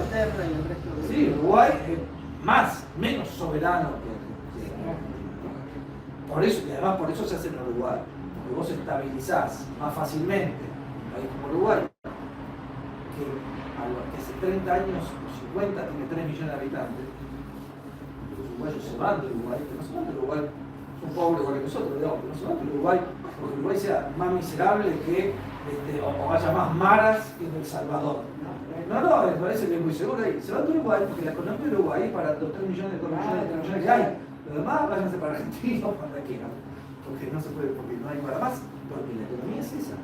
S2: Sí, Uruguay es menos soberano que por eso, y además por eso se hace en Uruguay. que vos estabilizás más fácilmente un país como Uruguay, que hace 30 años o 50 tiene 3 millones de habitantes, los uruguayos se van de Uruguay, que no se van de Uruguay, son pobres igual que nosotros, digamos, que no se van de Uruguay porque Uruguay sea más miserable que, o haya más maras que en El Salvador. No, me parece que es muy seguro ahí. Se van de Uruguay porque la economía de Uruguay es para los 3 millones, 4 millones, 3 millones que hay. Lo demás, váyanse para Argentina o para quieran. Porque no se puede, porque no hay para más, porque la economía es esa.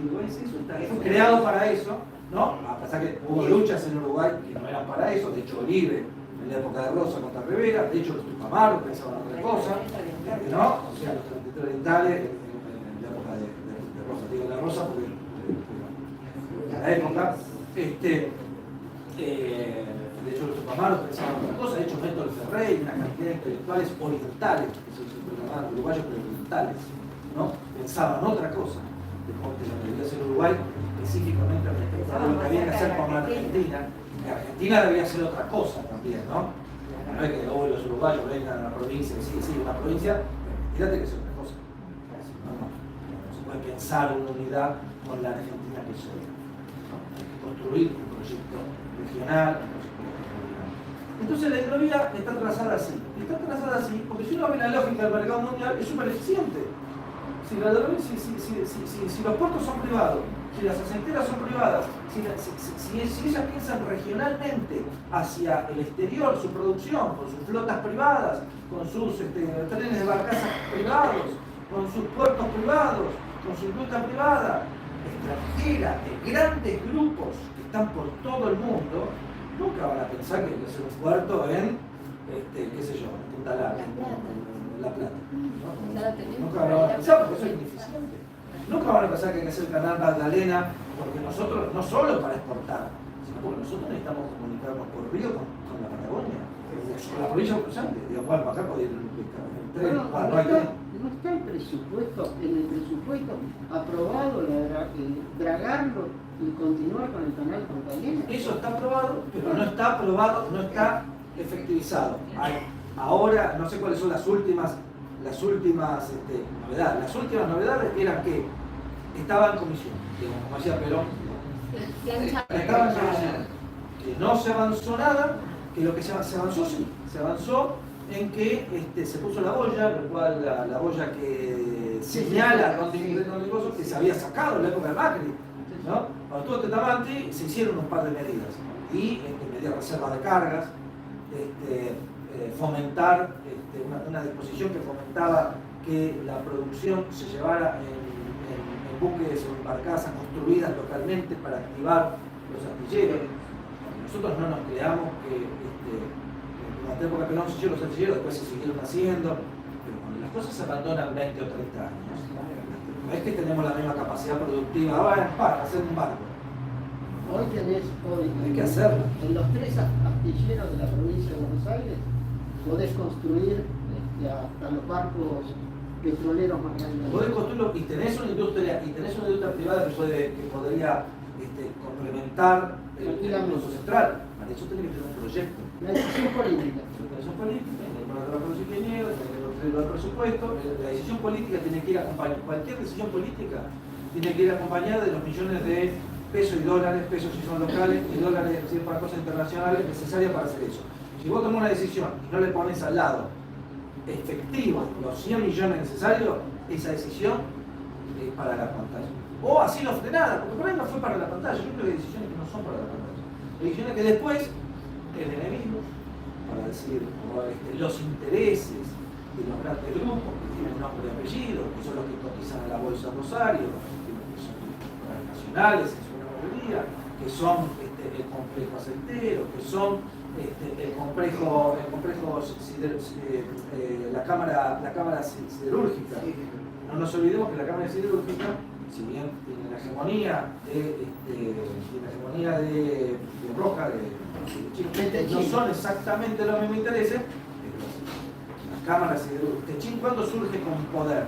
S2: Uruguay es eso, fue creado para eso, ¿no? A pesar que hubo luchas en Uruguay que no eran para eso, de hecho Olive en la época de Rosa contra Rivera, de hecho los Tupamaros pensaban otra cosa, ¿no? O sea, los transitorios orientales en la época de Rosa, digo la Rosa porque en la época, de hecho los Tupamaros pensaban otra cosa, de hecho Néstor Ferrey, una cantidad de intelectuales orientales, que se llamaban uruguayos pero orientales, ¿no? Pensaban otra cosa. De lo que debía hacer Uruguay, específicamente respecto a lo que había que hacer con Argentina. Que Argentina debía hacer otra cosa también, ¿no? No es que hoy los uruguayos vengan a la provincia y sí, una provincia, fíjate que es otra cosa. No se puede pensar una unidad con la Argentina que soy. ¿No? Hay que construir un proyecto regional, un proyecto regional. Entonces la hidrovía está trazada así. Está trazada así porque si uno ve la lógica del mercado mundial es súper eficiente. Si los puertos son privados, si las aceiteras son privadas, si ellas piensan regionalmente hacia el exterior su producción, con sus flotas privadas, con sus trenes de barcazas privados, con sus puertos privados, con su industria privada, extranjera, de grandes grupos que están por todo el mundo, nunca van a pensar que hay que hacer un puerto en, qué sé yo, en Punta Larga, en La Plata. Nunca van a pensar porque eso es ineficiente. Nunca van a pensar que hay que hacer el canal Magdalena porque nosotros, no solo para exportar, sino porque nosotros necesitamos comunicarnos por río con la Patagonia, con la provincia de cruzante. Digamos, bueno, acá podía ir en tren, no hay tren.
S3: No está el presupuesto, en el presupuesto aprobado dragarlo y continuar con el canal Magdalena.
S2: Eso está aprobado, pero no está aprobado, no está efectivizado. Ahora, no sé cuáles son las últimas novedades. Las últimas novedades eran que estaba en comisión, digamos, como decía Perón, estaba en comisión, que no se avanzó nada, que lo que se avanzó sí, se avanzó en que se puso la boya, lo cual la boya que señala que se había sacado en la época de Macri, ¿no? Cuando estuvo Tetamanti se hicieron un par de medidas, y medidas de reserva de cargas, fomentar una disposición que fomentaba que la producción se llevara en buques o en barcazas construidas localmente para activar los astilleros. Nosotros no nos creamos que durante la época que no se hicieron los astilleros, después se siguieron haciendo, pero cuando las cosas se abandonan 20 o 30 años, no es que tenemos la misma capacidad productiva ahora para hacer un barco.
S3: Hoy tenés,
S2: hay que hacerlo.
S3: En los 3 astilleros de la provincia de Buenos Aires podés construir hasta los barcos petroleros más grandes.
S2: Podés construirlo y tenés una industria privada que podría complementar el uso central. Para eso tenés que tener un proyecto.
S3: La decisión política.
S2: La decisión política, el presupuesto, la decisión política tiene que ir acompañada, cualquier decisión política tiene que ir acompañada de los millones de pesos y dólares, pesos si son locales y dólares si es para cosas internacionales necesarias para hacer eso. Si vos tomás una decisión y no le pones al lado efectivo los 100 millones necesarios, esa decisión es para la pantalla. O así no frenada, porque por ahí no fue para la pantalla. Yo creo que hay decisiones que no son para la pantalla. Hay decisiones que después el enemigo, para decir, los intereses de los grandes grupos que tienen nombre y apellido, que son los que cotizan a la Bolsa Rosario, que son nacionales en su mayoría, que son el complejo aceitero, que son la cámara siderúrgica. No nos olvidemos que la cámara siderúrgica, si bien tiene la hegemonía de Roja, no son exactamente los mismos intereses, pero las cámaras siderúrgicas. Techín, ¿cuándo surge con poder?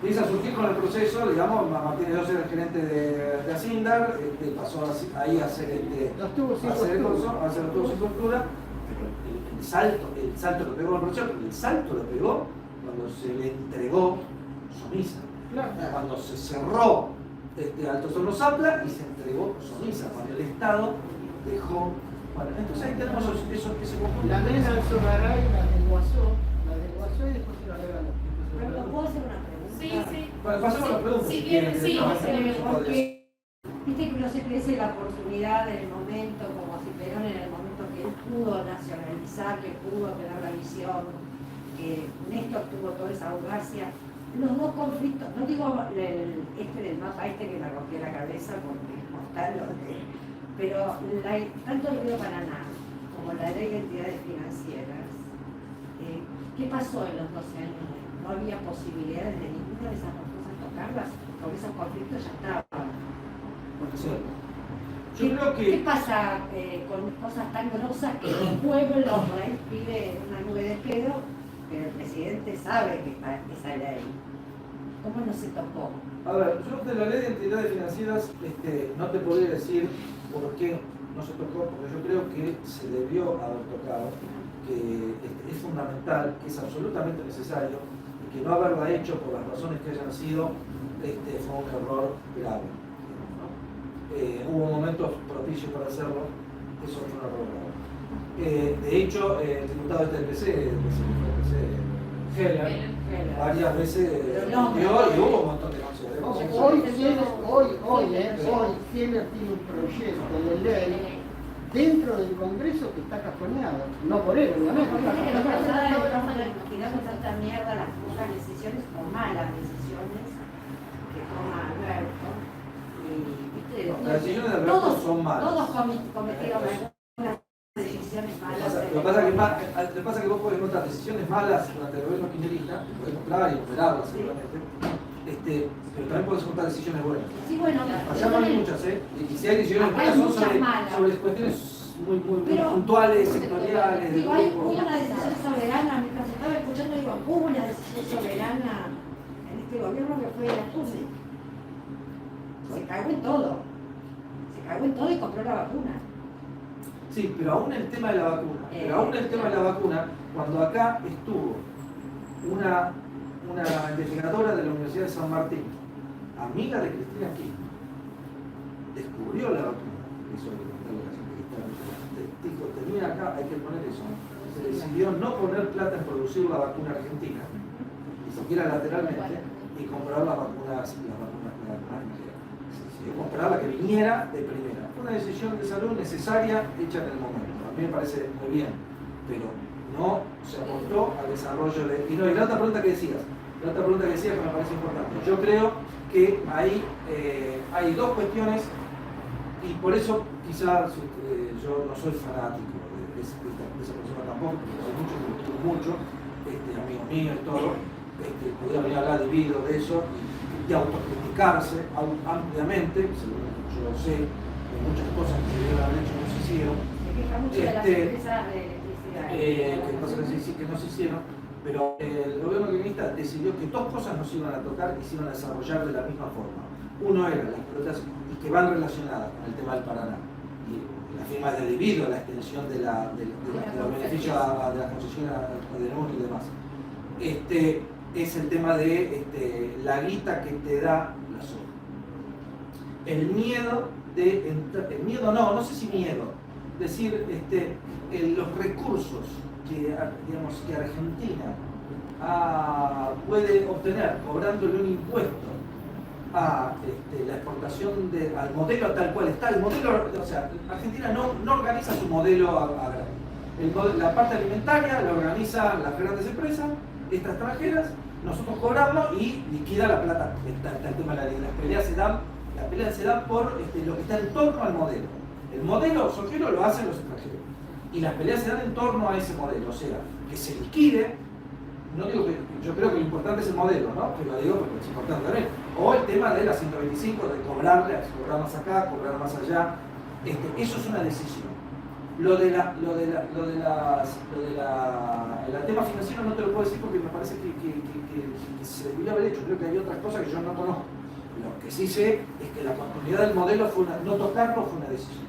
S2: Empieza a surgir con el proceso, digamos, Martínez II era el gerente de Asindar, pasó ahí a hacer
S3: los tubos sin
S2: costura, pero el salto lo pegó el proceso, el salto lo pegó cuando se le entregó Somisa.
S3: Claro.
S2: Cuando se cerró Altos Hornos Zapla y se entregó Somisa, cuando el Estado dejó. Bueno, entonces ahí tenemos ese conjunto.
S3: La nena del Sogaray la desguazó y después se la regaló.
S4: Pero ¿puedo hacer una pregunta?
S1: Sí, sí.
S2: Bueno, pasemos a la pregunta.
S1: Si quieren, sí.
S4: Porque viste que no se crece la oportunidad en el momento, como si Perón en el momento que él pudo nacionalizar, que pudo tener la visión, que Néstor tuvo toda esa audacia. Los dos conflictos, no digo del mapa que me rompió la cabeza porque es mortal, pero tanto el Río Paraná como la ley de entidades financieras, ¿qué pasó en los 12 años? No había posibilidades de ninguna de esas dos cosas tocarlas, porque esos conflictos ya estaban.
S2: Yo creo que.
S4: ¿Qué pasa con cosas tan grosas que el pueblo por ahí pide una nube de pedo, pero el presidente sabe que está esa ley? ¿Cómo no se tocó?
S2: A ver, yo de la ley de entidades financieras no te podría decir por qué no se tocó, porque yo creo que se debió haber tocado, que es fundamental, que es absolutamente necesario, y que no haberla hecho por las razones que hayan sido fue un error grave. Hubo momentos propicios para hacerlo, eso fue un error grave. De hecho, el diputado del PC, Heller, varias veces y hubo un montón de consecuencias.
S3: Hoy Heller tiene un proyecto de ley dentro del Congreso que está cajoneado. No por él, obviamente.
S4: Nos tiramos tanta mierda las pocas decisiones o malas decisiones que toma Alberto.
S2: Las decisiones de Alberto son malas.
S4: Todos cometieron algunas decisiones malas.
S2: Lo que pasa es que vos podés encontrar decisiones malas durante el gobierno kirchnerista, podés encontrar y operarlas seguramente, pero también podés encontrar decisiones buenas.
S4: Sí, bueno,
S2: allá no hay muchas, y si hay decisiones buenas son sobre cuestiones muy puntuales, sectoriales.
S4: Digo, hubo una decisión soberana, mientras estaba escuchando, digo, hubo una decisión soberana en este gobierno que fue la SUSE. Se cagó en todo y compró la vacuna.
S2: Sí, pero aún el tema de la vacuna, cuando acá estuvo una investigadora de la Universidad de San Martín, amiga de Cristina Kirchner, descubrió la vacuna. Eso hay que contarle a la gente que está dijo, termina acá, hay que poner eso. Se decidió no poner plata en producir la vacuna argentina, ni siquiera lateralmente, y comprar las vacunas comprar la que viniera de primera. Fue una decisión de salud necesaria hecha en el momento. A mí me parece muy bien, pero no se aportó al desarrollo de. Y la otra pregunta que decías, que me parece importante. Yo creo que ahí hay dos cuestiones, y por eso quizás yo no soy fanático de esa persona tampoco, porque hay mucho que me gustó mucho, amigo mío y todo, podría venir a hablar dividido de eso y autocriticarse ampliamente, según yo sé, de muchas cosas que se debieron haber hecho no se hicieron.
S4: Se queja mucho de las empresas de electricidad.
S2: Que no se hicieron, pero el gobierno kirchnerista decidió que dos cosas no se iban a tocar y se iban a desarrollar de la misma forma. Uno era las pelotas que van relacionadas con el tema del Paraná, y la firma de debido a la extensión de los beneficios de las concesiones de NUN y demás. Es el tema de la guita que te da la zona. El miedo no sé si miedo, decir los recursos que Argentina puede obtener cobrándole un impuesto a la exportación al modelo tal cual está. El modelo, o sea, Argentina no organiza su modelo agrario. La parte alimentaria la organizan las grandes empresas, estas extranjeras, nosotros cobramos y liquida la plata. Está el tema de las peleas se dan por lo que está en torno al modelo. El modelo sojero lo hacen los extranjeros y las peleas se dan en torno a ese modelo, o sea, que se liquide. No digo que yo creo que lo importante es el modelo, ¿no? Pero digo porque es importante también. O el tema de la 125, de cobrar más acá, cobrar más allá. Eso es una decisión. El tema financiero no te lo puedo decir porque me parece que se debería haber hecho. Creo que hay otras cosas que yo no conozco. Lo que sí sé es que la continuidad del modelo no tocarlo fue una decisión.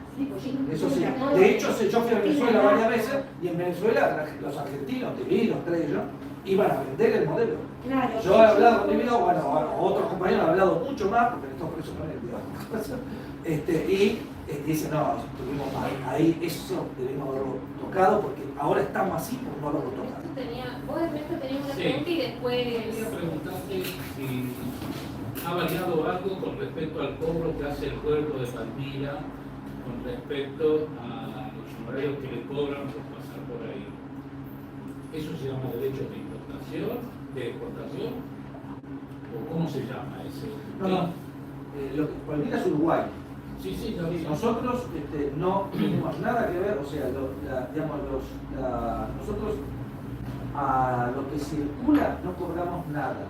S2: Eso sí. De hecho, yo fui a Venezuela varias veces y en Venezuela los argentinos, te vi, los tres yo, iban a vender el modelo.
S4: Claro.
S2: Yo he hablado con Divino, bueno, otros compañeros han hablado mucho más, porque estos presos con él, digamos. Y dice, no, tuvimos ahí eso debimos haberlo tocado, porque ahora estamos así por no haberlo tocado.
S1: Vos Ernesto tenías una
S5: Sí.
S1: pregunta y después...
S5: Quería preguntarte si ha variado algo con respecto al cobro que hace el pueblo de Palmira con respecto a los honorarios que le cobran por pasar por ahí. ¿Eso se llama derechos de importación, de exportación? ¿O cómo se llama ese?
S2: No. Lo que Palmira es Uruguay.
S5: Sí, sí, lo vi.
S2: Nosotros no tenemos nada que ver, o sea, nosotros a lo que circula no cobramos nada.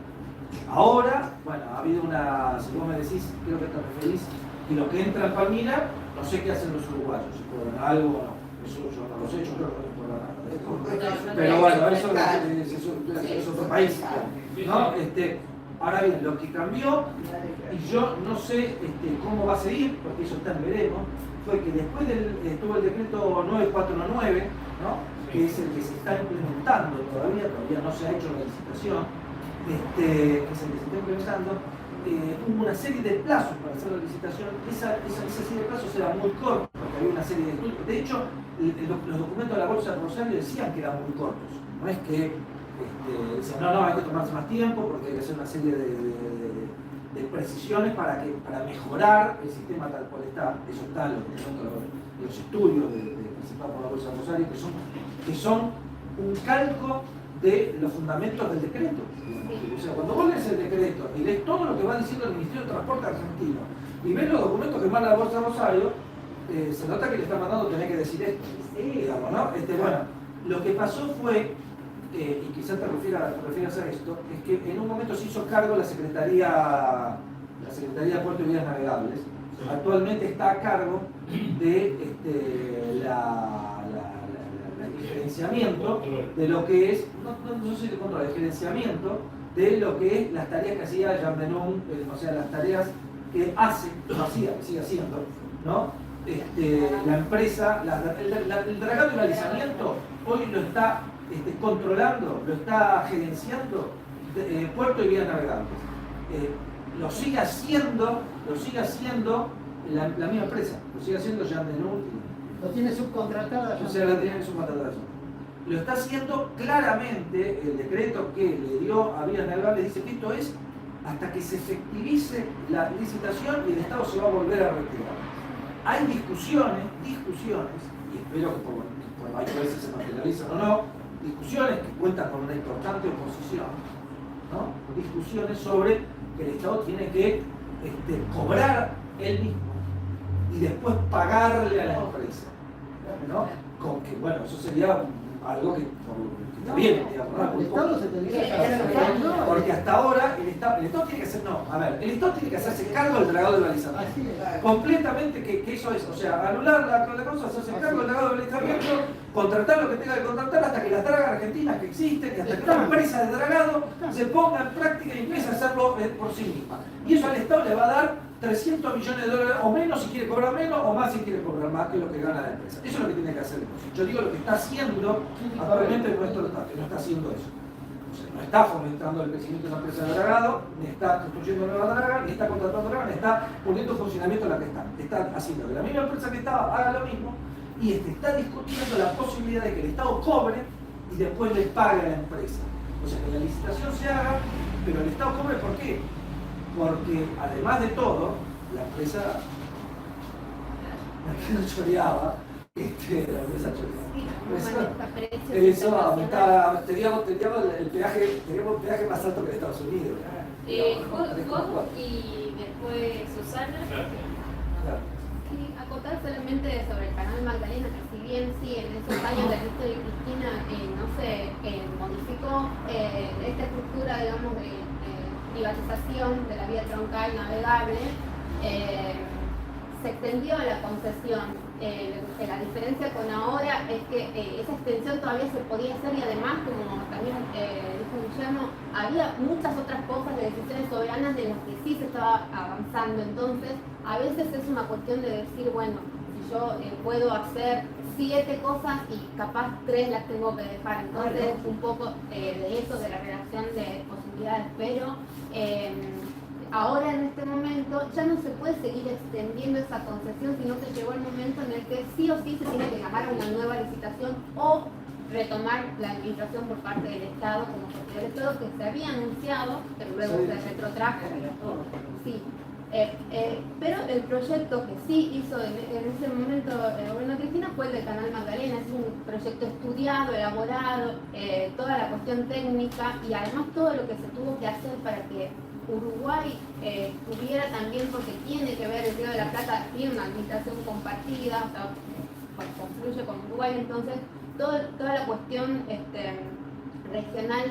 S2: Ahora, bueno, ha habido si vos me decís, creo que te referís, y lo que entra en Palmira, no sé qué hacen los uruguayos, si cobran algo o no. Eso yo no lo sé, yo creo que no cobran nada. Pero bueno, eso es otro país, ¿no? Ahora bien, lo que cambió, y yo no sé cómo va a seguir, porque eso está en veremos, fue que después estuvo el decreto 9419, ¿no? Que es el que se está implementando todavía no se ha hecho la licitación, que es el que se está implementando. Hubo una serie de plazos para hacer la licitación. Esa serie de plazos era muy corta, porque había una serie de estudios. De hecho, los documentos de la Bolsa de Rosario decían que eran muy cortos. No es que decían, no, hay que tomarse más tiempo porque hay que hacer una serie de precisiones para mejorar el sistema tal cual está. Eso está en los estudios presentados por la Bolsa de Rosario, que son un calco de los fundamentos del decreto. O sea, cuando vos lees el decreto y lees todo lo que va diciendo el Ministerio de Transporte argentino y ves los documentos que manda la Bolsa de Rosario, se nota que le está mandando tener que decir esto, digamos, ¿no? Bueno, lo que pasó fue, y quizás te refieras a esto, es que en un momento se hizo cargo la Secretaría de Puertos y Vías Navegables. Actualmente está a cargo de el gerenciamiento de lo que es, no sé si control, el gerenciamiento de lo que es las tareas que hacía Jean Benun, o sea, las tareas que que sigue haciendo, ¿no? La empresa, el dragado y el alisamiento hoy lo está controlando, lo está gerenciando Puerto y Vías Navegables. Lo sigue haciendo la misma empresa, lo sigue haciendo Jean Benun.
S3: Lo tiene subcontratada.
S2: O sea, la tiene subcontratada. Lo está haciendo claramente, el decreto que le dio a Vías Navegables dice que esto es hasta que se efectivice la licitación y el Estado se va a volver a retirar. Hay discusiones, y espero que hay que ver si se materializan o no, discusiones que cuentan con una importante oposición, ¿no? Discusiones sobre que el Estado tiene que cobrar él mismo y después pagarle a la empresa, ¿no? Con que, bueno, eso sería algo que está bien, digamos, ¿no?
S3: El Estado se tendría que hacer.
S2: Porque hasta ahora el Estado tiene que hacer, el Estado tiene que hacerse cargo del dragado del balizamiento. Completamente que eso es, o sea, anular la cosa, hacerse cargo del dragado del balizamiento, contratar lo que tenga que contratar hasta que las dragas argentinas que existen, y hasta que una empresa de dragado se ponga en práctica y empiece a hacerlo por sí misma. Y eso al Estado le va a dar $300 millones o menos si quiere cobrar menos, o más si quiere cobrar más que lo que gana la empresa. Eso es lo que tiene que hacer. Yo digo lo que está haciendo actualmente el nuestro Estado, que no está haciendo eso. O sea, no está fomentando el crecimiento de una empresa de dragado, ni está construyendo nuevas dragas, ni está contratando dragas, ni está poniendo en funcionamiento la que está. Está haciendo que la misma empresa que estaba haga lo mismo y está discutiendo la posibilidad de que el Estado cobre y después le pague a la empresa. O sea, que la licitación se haga, pero el Estado cobre, ¿por qué? Porque además de todo, la empresa choreaba, la empresa choreaba. Eso aumentaba, teníamos el peaje más alto que en Estados Unidos.
S1: Vos y después Susana.
S2: Claro.
S1: Y acotar solamente sobre el canal Magdalena, que si bien sí, en esos años de Cristo y Cristina no se modificó esta estructura, digamos, de privatización de la vía troncal navegable, se extendió la concesión. La diferencia con ahora es que esa extensión todavía se podía hacer y además, como también dijo Guillermo, había muchas otras cosas de decisiones soberanas de las que sí se estaba avanzando. Entonces, a veces es una cuestión de decir, bueno, si
S6: yo puedo hacer 7 cosas y capaz 3 las tengo que dejar. Entonces, un poco de eso, de la relación de posibilidades, pero ahora en este momento ya no se puede seguir extendiendo esa concesión, sino que llegó el momento en el que sí o sí se tiene que llamar a una nueva licitación o retomar la administración por parte del Estado como sociedad del Estado, que se había anunciado, pero luego se retrotrajo. Sí. Pero el proyecto que sí hizo en ese momento el gobierno de Cristina fue el del Canal Magdalena. Es un proyecto estudiado, elaborado, toda la cuestión técnica y además todo lo que se tuvo que hacer para que Uruguay tuviera también, porque tiene que ver, el Río de la Plata tiene una administración compartida, o sea, confluye con Uruguay, entonces toda la cuestión regional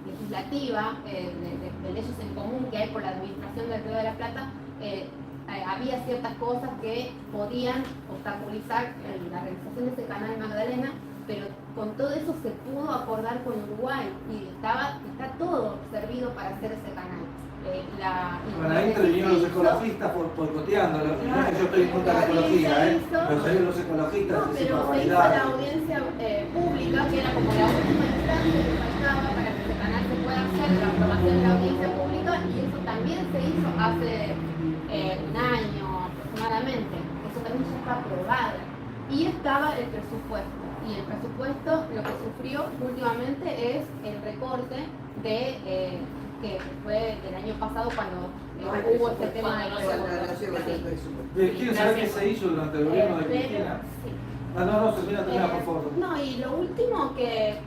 S6: legislativa, de leyes en común que hay por la administración del Río de la Plata, había ciertas cosas que podían obstaculizar la realización de ese canal Magdalena, pero con todo eso se pudo acordar con Uruguay y está todo servido para hacer ese canal.
S2: Bueno, ahí intervinieron los ecologistas boicoteándolo. No es que yo estoy en contra de la ecología, pero salieron los ecologistas.
S6: No, pero se hizo la audiencia pública, que era como la última instancia que faltaba para que ese canal se pueda hacer, la aprobación de la audiencia pública, y eso también se hizo hace un año aproximadamente. Eso también ya está aprobado. Y estaba el presupuesto. Y el presupuesto lo que sufrió últimamente es el recorte de que fue del año pasado cuando hubo este tema de
S2: ¿Quieren saber qué se hizo durante el gobierno de Cristina?
S6: Sí.
S2: No, termina, por favor.
S6: No, y lo último que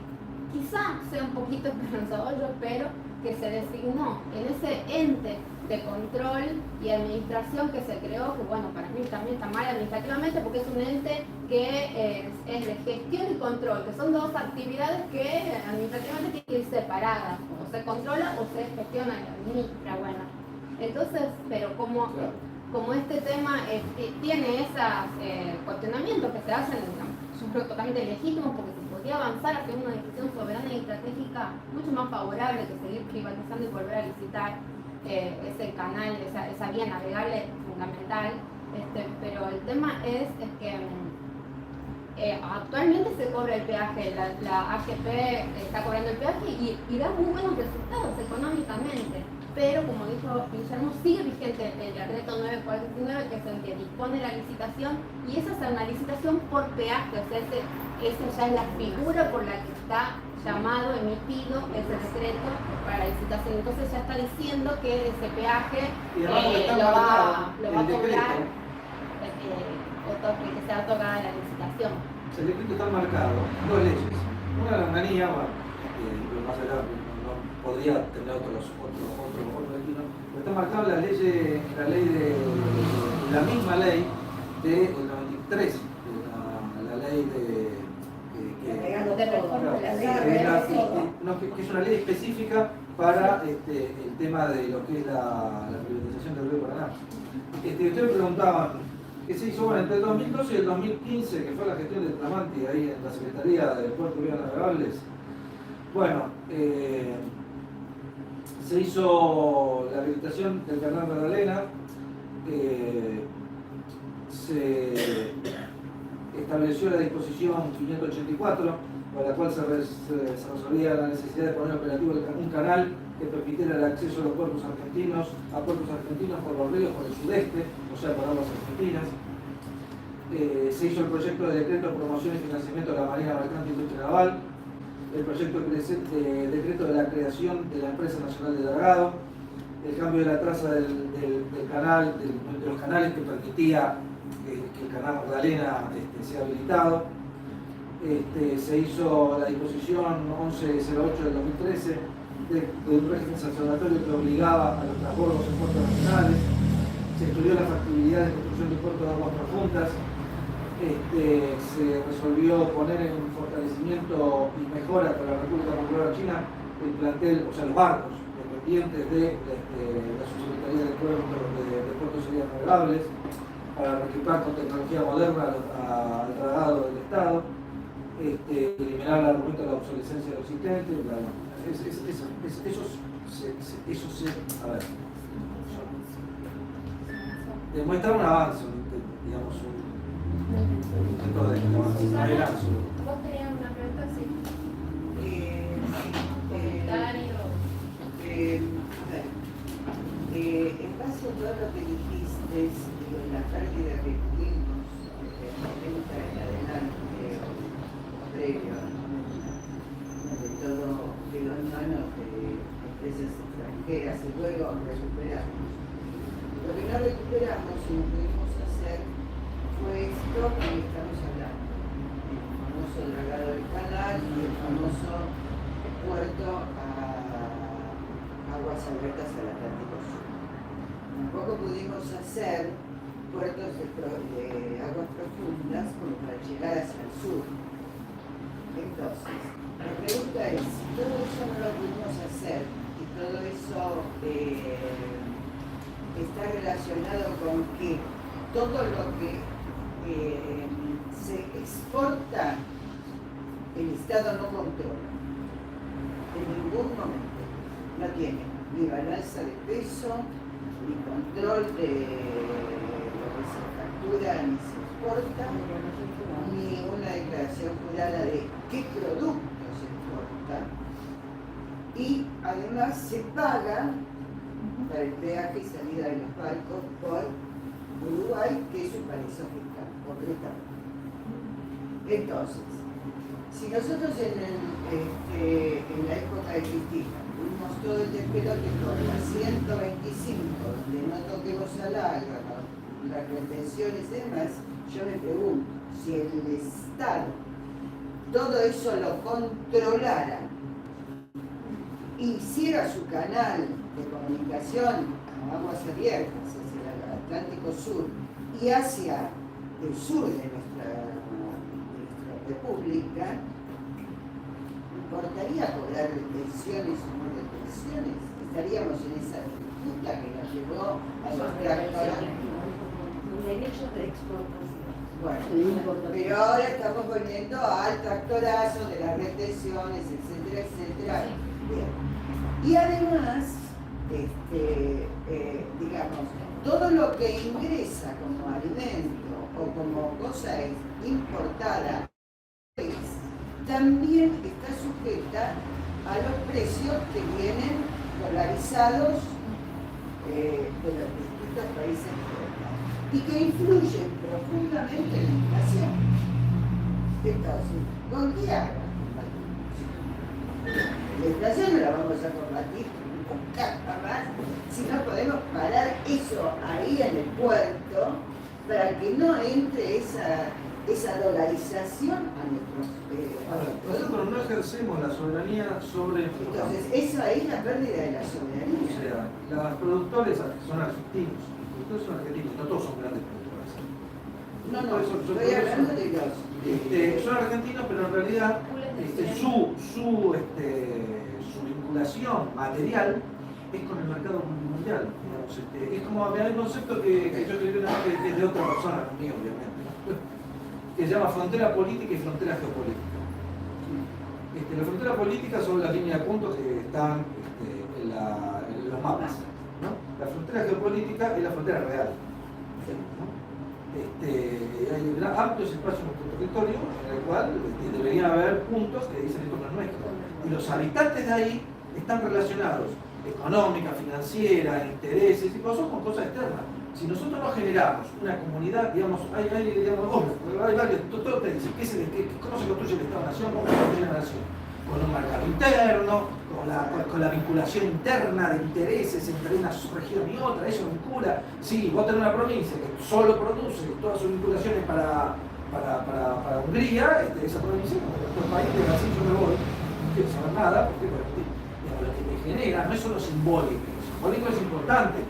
S6: quizá sea un poquito esperanzador, yo espero que se designó en ese ente de control y administración que se creó, que bueno, para mí también está mal administrativamente porque es un ente que es de gestión y control, que son dos actividades que administrativamente tienen que ir separadas, o se controla o se gestiona y administra, bueno. Entonces, pero como este tema tiene esos cuestionamientos que se hacen, son totalmente legítimos porque se podría avanzar hacia una decisión soberana y estratégica mucho más favorable que seguir privatizando y volver a licitar ese canal, esa vía navegable fundamental, pero el tema es que actualmente se cobra el peaje, la AGP está cobrando el peaje y da muy buenos resultados económicamente, pero como dijo Guillermo, sigue vigente el decreto 949, que es el que dispone la licitación, y esa es una licitación por peaje, o sea, esa ya es la figura por la que está llamado, emitido ese decreto para la licitación. Entonces ya está diciendo que ese peaje lo va a cobrar que sea otorgada la licitación.
S2: El decreto está marcado, dos leyes. Una de la manía, más allá no podría tener otro destino, pero está marcado la ley de la misma ley del 93, la ley que es una ley específica para el tema de lo que es la privatización del río Paraná. Ustedes preguntaban qué se hizo bueno, entre el 2012 y el 2015, que fue la gestión de Tramanti ahí en la Secretaría del Puerto de Vías Navegables. Bueno, se hizo la habilitación del canal Magdalena, se estableció la disposición 584, por la cual se resolvía la necesidad de poner operativo un canal que permitiera el acceso a los puertos argentinos, por los ríos por el sudeste, o sea, por aguas argentinas. Se hizo el proyecto de decreto de promoción y financiamiento de la Marina Mercante e Industria Naval, el proyecto de decreto de la creación de la Empresa Nacional de Dragado, el cambio de la traza del canal, de los canales que permitía que el canal Magdalena sea habilitado. Se hizo la disposición 1108 del 2013 de un régimen sancionatorio que obligaba a los transbordos en puertos nacionales. Se estudió la factibilidad de construcción de puertos de aguas profundas. Se resolvió poner en fortalecimiento y mejora para la República Popular China el plantel, o sea, los barcos dependientes de la Subsecretaría de Puertos y Vías Navegables, para equipar con tecnología moderna al dragado del Estado, eliminar el argumento de la obsolescencia de lo existente, demuestra un avance, digamos, Intento de adelanto.
S6: ¿Vos tenías una pregunta? Sí.
S7: Comentario. En base a todo lo que dijiste, la pérdida que tuvimos desde el 90 en adelante, previo, de todo de los manos de empresas extranjeras, y luego recuperamos. Lo que no recuperamos y no pudimos hacer fue esto que estamos hablando, el famoso dragado del canal y el famoso puerto a aguas abiertas al Atlántico Sur. Tampoco pudimos hacer puertos de aguas profundas como para llegar hacia el sur. Entonces, la pregunta es, si todo eso no lo pudimos hacer y todo eso está relacionado con que todo lo que se exporta el Estado no controla en ningún momento, no tiene ni balanza de peso, ni control de lo que se factura ni se exporta, ni una declaración jurada de qué producto se exporta, y además se paga para el peaje y salida de los barcos por Uruguay, que es un paraíso fiscal, concretamente. Entonces, si nosotros en la época de Cristina tuvimos todo el despelote con la 125, donde no toquemos al agua, las retenciones y demás, yo me pregunto, si el Estado todo eso lo controlara, hiciera su canal de comunicación a aguas abiertas hacia el Atlántico Sur y hacia el sur de nuestra república, ¿importaría cobrar retenciones o no retenciones? Estaríamos en esa disputa que nos llevó a los tractores.
S4: Derechos de exportación.
S7: Bueno, pero ahora estamos volviendo al tractorazo de las retenciones, etcétera, etcétera. Bien. Y además, digamos, todo lo que ingresa como alimento o como cosa importada también está sujeta a los precios que vienen dolarizados de los distintos países y que influyen profundamente en la inflación. Entonces, ¿con qué agua combatimos? La inflación no la vamos a combatir nunca jamás si no podemos parar eso ahí en el puerto para que no entre esa dolarización a nuestros
S2: nosotros no ejercemos la soberanía sobre el productor.
S7: Entonces, eso ahí es la pérdida de la soberanía.
S2: O sea, los productores son argentinos, los productores son argentinos, no todos son grandes productores.
S7: No, estoy hablando de los...
S2: son argentinos, pero en realidad su vinculación material es con el mercado mundial. Digamos, es como hay un concepto que yo escribí una vez que es de otra persona, no mío, obviamente, que se llama frontera política y frontera geopolítica. La frontera política son las líneas de puntos que están en los mapas, ¿no? La frontera geopolítica es la frontera real, ¿no? Hay amplios espacios en nuestro territorio en el cual debería haber puntos que dicen esto no es nuestro, y los habitantes de ahí están relacionados económica, financiera, intereses y cosas con cosas externas. Si nosotros no generamos una comunidad, digamos, hay varios, todo te dice, ¿cómo se construye el Estado-Nación? ¿Cómo se construye la nación? Con un mercado interno, con la vinculación interna de intereses entre una región y otra, eso vincula. Sí, vos tenés una provincia que solo produce todas sus vinculaciones para Hungría, esa provincia, como el país de Brasil, yo me voy, no quiero saber nada, porque lo que me genera no es solo simbólico, lo simbólico es importante.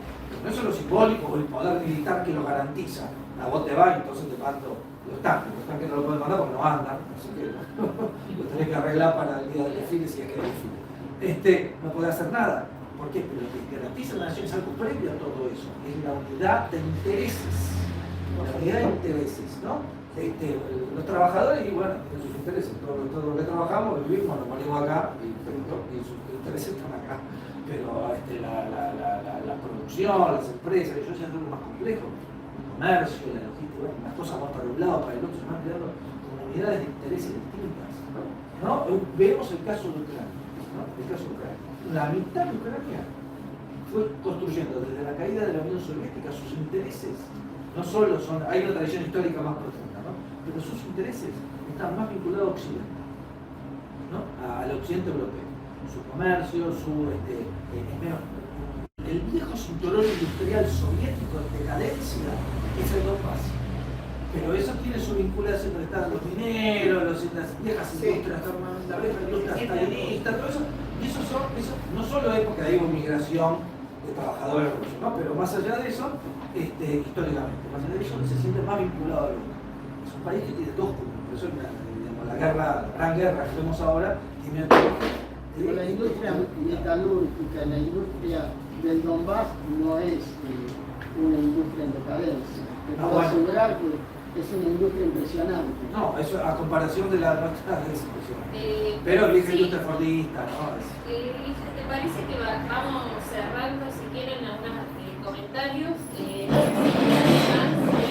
S2: No es solo simbólico o el poder militar que lo garantiza. A vos te va y entonces te mando los tanques. Los tanques no lo pueden mandar porque no andan, así que lo tenés que arreglar para el día del desfile si es que hay desfile. No podés hacer nada. ¿Por qué? Pero lo que garantiza la nación es algo previo a todo eso. Es la unidad de intereses. La unidad de intereses, ¿no? Los trabajadores, y bueno, tienen sus intereses. Todo lo que trabajamos, vivimos, nos morimos acá y sus intereses están acá. Pero la producción, las empresas, eso ya es algo más complejo. comercio, la logística, bueno, las cosas van para un lado, para el otro, se van creando comunidades de intereses distintas, ¿no? Vemos el caso de Ucrania, ¿no? El caso de Ucrania. La mitad de Ucrania fue construyendo desde la caída de la Unión Soviética sus intereses. No solo son, hay una tradición histórica más profunda, ¿no? Pero sus intereses están más vinculados a Occidente, ¿no? Al occidente europeo. Su comercio, el viejo cinturón industrial soviético de decadencia es el Donbass. Pero eso tiene su vinculación donde están los mineros, las viejas industrias, la vieja industria stalinista, todo eso. Y eso no solo es porque hay migración de trabajadores rusos, ¿no? Pero más allá de eso, históricamente, más allá de eso, se siente más vinculado a Europa. Es un país que tiene dos culturas, por eso la gran guerra que vemos ahora tiene
S3: la industria metalúrgica, la industria del Donbass no es una industria en decadencia. Te puedo asegurar que es una industria impresionante.
S2: No, eso a comparación de la nuestra es impresionante. Pero vieja industria fordista, ¿no?
S1: ¿Te parece que vamos cerrando, si quieren, algunos comentarios? Quería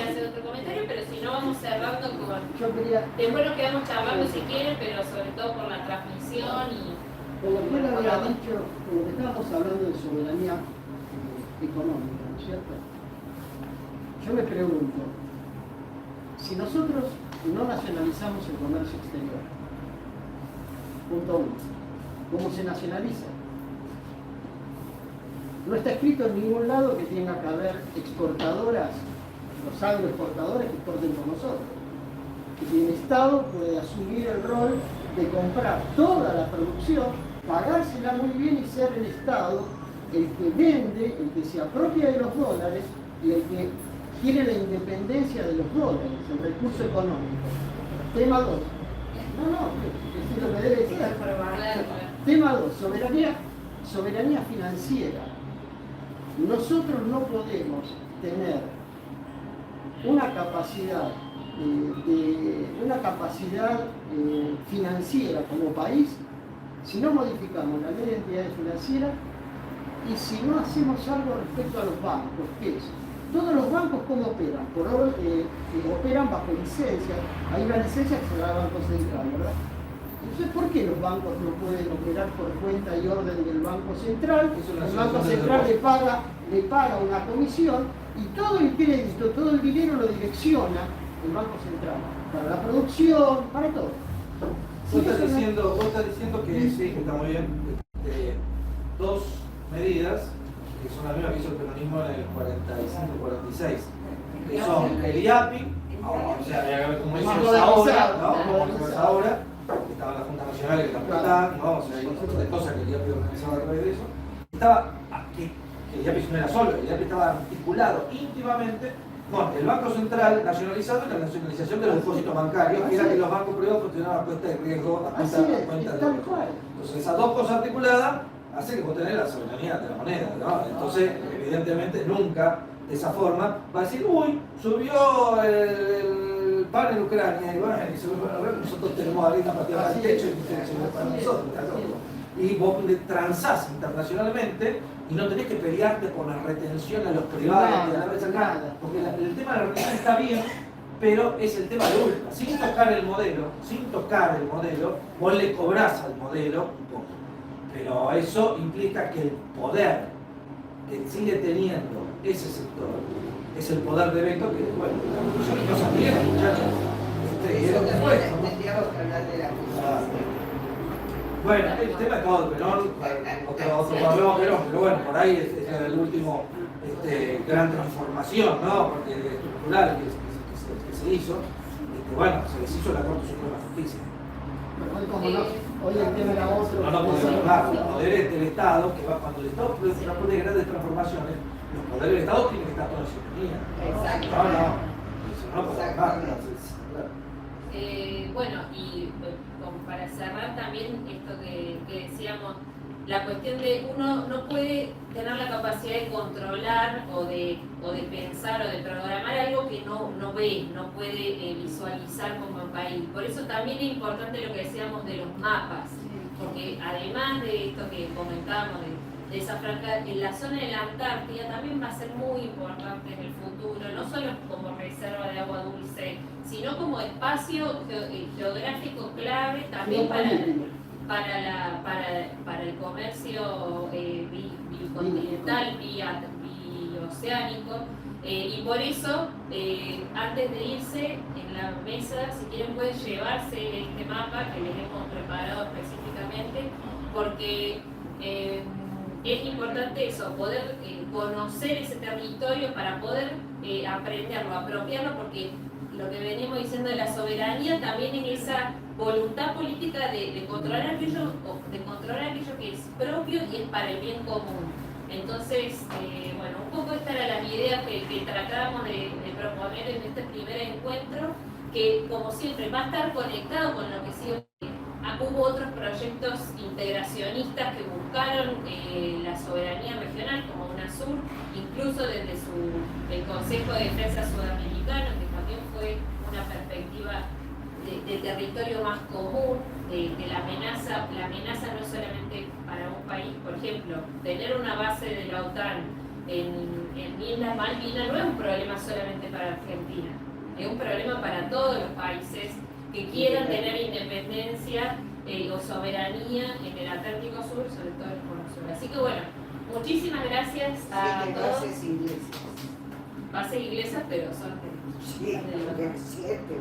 S1: hacer otro comentario, pero si no, vamos cerrando con... Después nos quedamos charlando si quieren, pero sobre todo por la transmisión y...
S3: Como usted había dicho, como que estábamos hablando de soberanía económica, ¿no es cierto? Yo me pregunto, si nosotros no nacionalizamos el comercio exterior, punto uno, ¿cómo se nacionaliza? No está escrito en ningún lado que tenga que haber exportadoras, los agroexportadores que exporten con nosotros. Y el Estado puede asumir el rol de comprar toda la producción, pagársela muy bien y ser el Estado el que vende, el que se apropia de los dólares y el que quiere la independencia de los dólares, el recurso económico. Tema 2. No, es lo que debe ser. Tema 2, soberanía financiera. Nosotros no podemos tener una capacidad financiera como país si no modificamos la ley de entidades financieras y si no hacemos algo respecto a los bancos, que es, todos los bancos cómo operan, operan bajo licencia, hay una licencia que se da al Banco Central, ¿verdad? Entonces, ¿por qué los bancos no pueden operar por cuenta y orden del Banco Central? El Banco Central le paga una comisión y todo el crédito, todo el dinero lo direcciona el Banco Central, para la producción, para todo.
S2: Vos estás diciendo que sí, que está muy bien, dos medidas que son las mismas que hizo el peronismo en el 45-46, que son el IAPI, o sea, como hicimos ahora, ¿no? Como ahora, que estaba la Junta Nacional que tampoco está, ¿no? O sea, hay un montón de cosas que el IAPI organizaba a través de eso. Estaba, que el IAPI no era solo, el IAPI estaba articulado íntimamente con el Banco Central nacionalizado y la nacionalización de los depósitos bancarios, que era que los bancos privados funcionaban a cuenta de riesgo, a cuenta de riesgo. Entonces, esas dos cosas articuladas hacen que vos tenés la soberanía de la moneda, ¿no? Entonces, evidentemente, nunca de esa forma va a decir, uy, subió el pan en Ucrania, y bueno, nosotros tenemos harina para tirar al techo y ustedes se para nosotros. Y vos transás internacionalmente y no tenés que pelearte por la retención a los privados, porque el tema de la retención está bien, pero es el tema de última. Sin tocar el modelo, vos le cobrás al modelo un poco. Pero eso implica que el poder que sigue teniendo ese sector es el poder de veto que, bueno, son cosas bien, muchachos.
S7: Tendríamos que hablar de la justicia.
S2: Bueno, el tema de Cabo de Perón, otro problema, pero bueno, por ahí es el último gran transformación, ¿no? Porque estructural que se hizo, bueno, se les hizo la Corte Suprema de Justicia.
S3: Hoy el tema era otro.
S2: No podemos hablar de los poderes del Estado, que va cuando el Estado propone grandes transformaciones, los poderes del Estado tienen que estar todos en sintonía.
S7: Exacto.
S2: No podemos hablar.
S1: Bueno, y como para cerrar también esto que decíamos, la cuestión de uno no puede tener la capacidad de controlar o de pensar o de programar algo que no ve, no puede visualizar como país. Por eso también es importante lo que decíamos de los mapas, porque además de esto que comentábamos de de esa franja. En la zona de la Antártida también va a ser muy importante en el futuro, no solo como reserva de agua dulce, sino como espacio geográfico clave también para el comercio bicontinental, bioceánico. Y por eso, antes de irse, en la mesa, si quieren pueden llevarse este mapa que les hemos preparado específicamente, porque es importante eso, poder conocer ese territorio para poder aprenderlo, apropiarlo, porque lo que venimos diciendo de la soberanía también es esa voluntad política de controlar aquello que es propio y es para el bien común. Entonces, bueno, un poco esta era la idea que tratábamos de proponer en este primer encuentro, que como siempre va a estar conectado con lo que sí hubo otros proyectos integracionistas que buscaron la soberanía regional, como UNASUR, incluso desde el Consejo de Defensa Sudamericano, que también fue una perspectiva de territorio más común, de la amenaza. La amenaza no es solamente para un país, por ejemplo, tener una base de la OTAN en Islas Malvinas no es un problema solamente para Argentina, es un problema para todos los países que quieran tener independencia o soberanía en el Atlántico Sur, sobre todo el Cono Sur. Así que bueno, muchísimas gracias a todos.
S7: Bases inglesas.
S1: Bases inglesas, pero son
S7: Sí, 7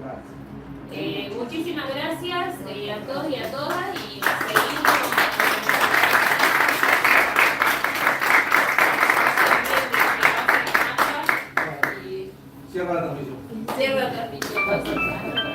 S7: bases.
S1: Muchísimas gracias a todos y a todas y seguimos.
S2: Cierra la transmisión.
S1: Cierra la transmisión.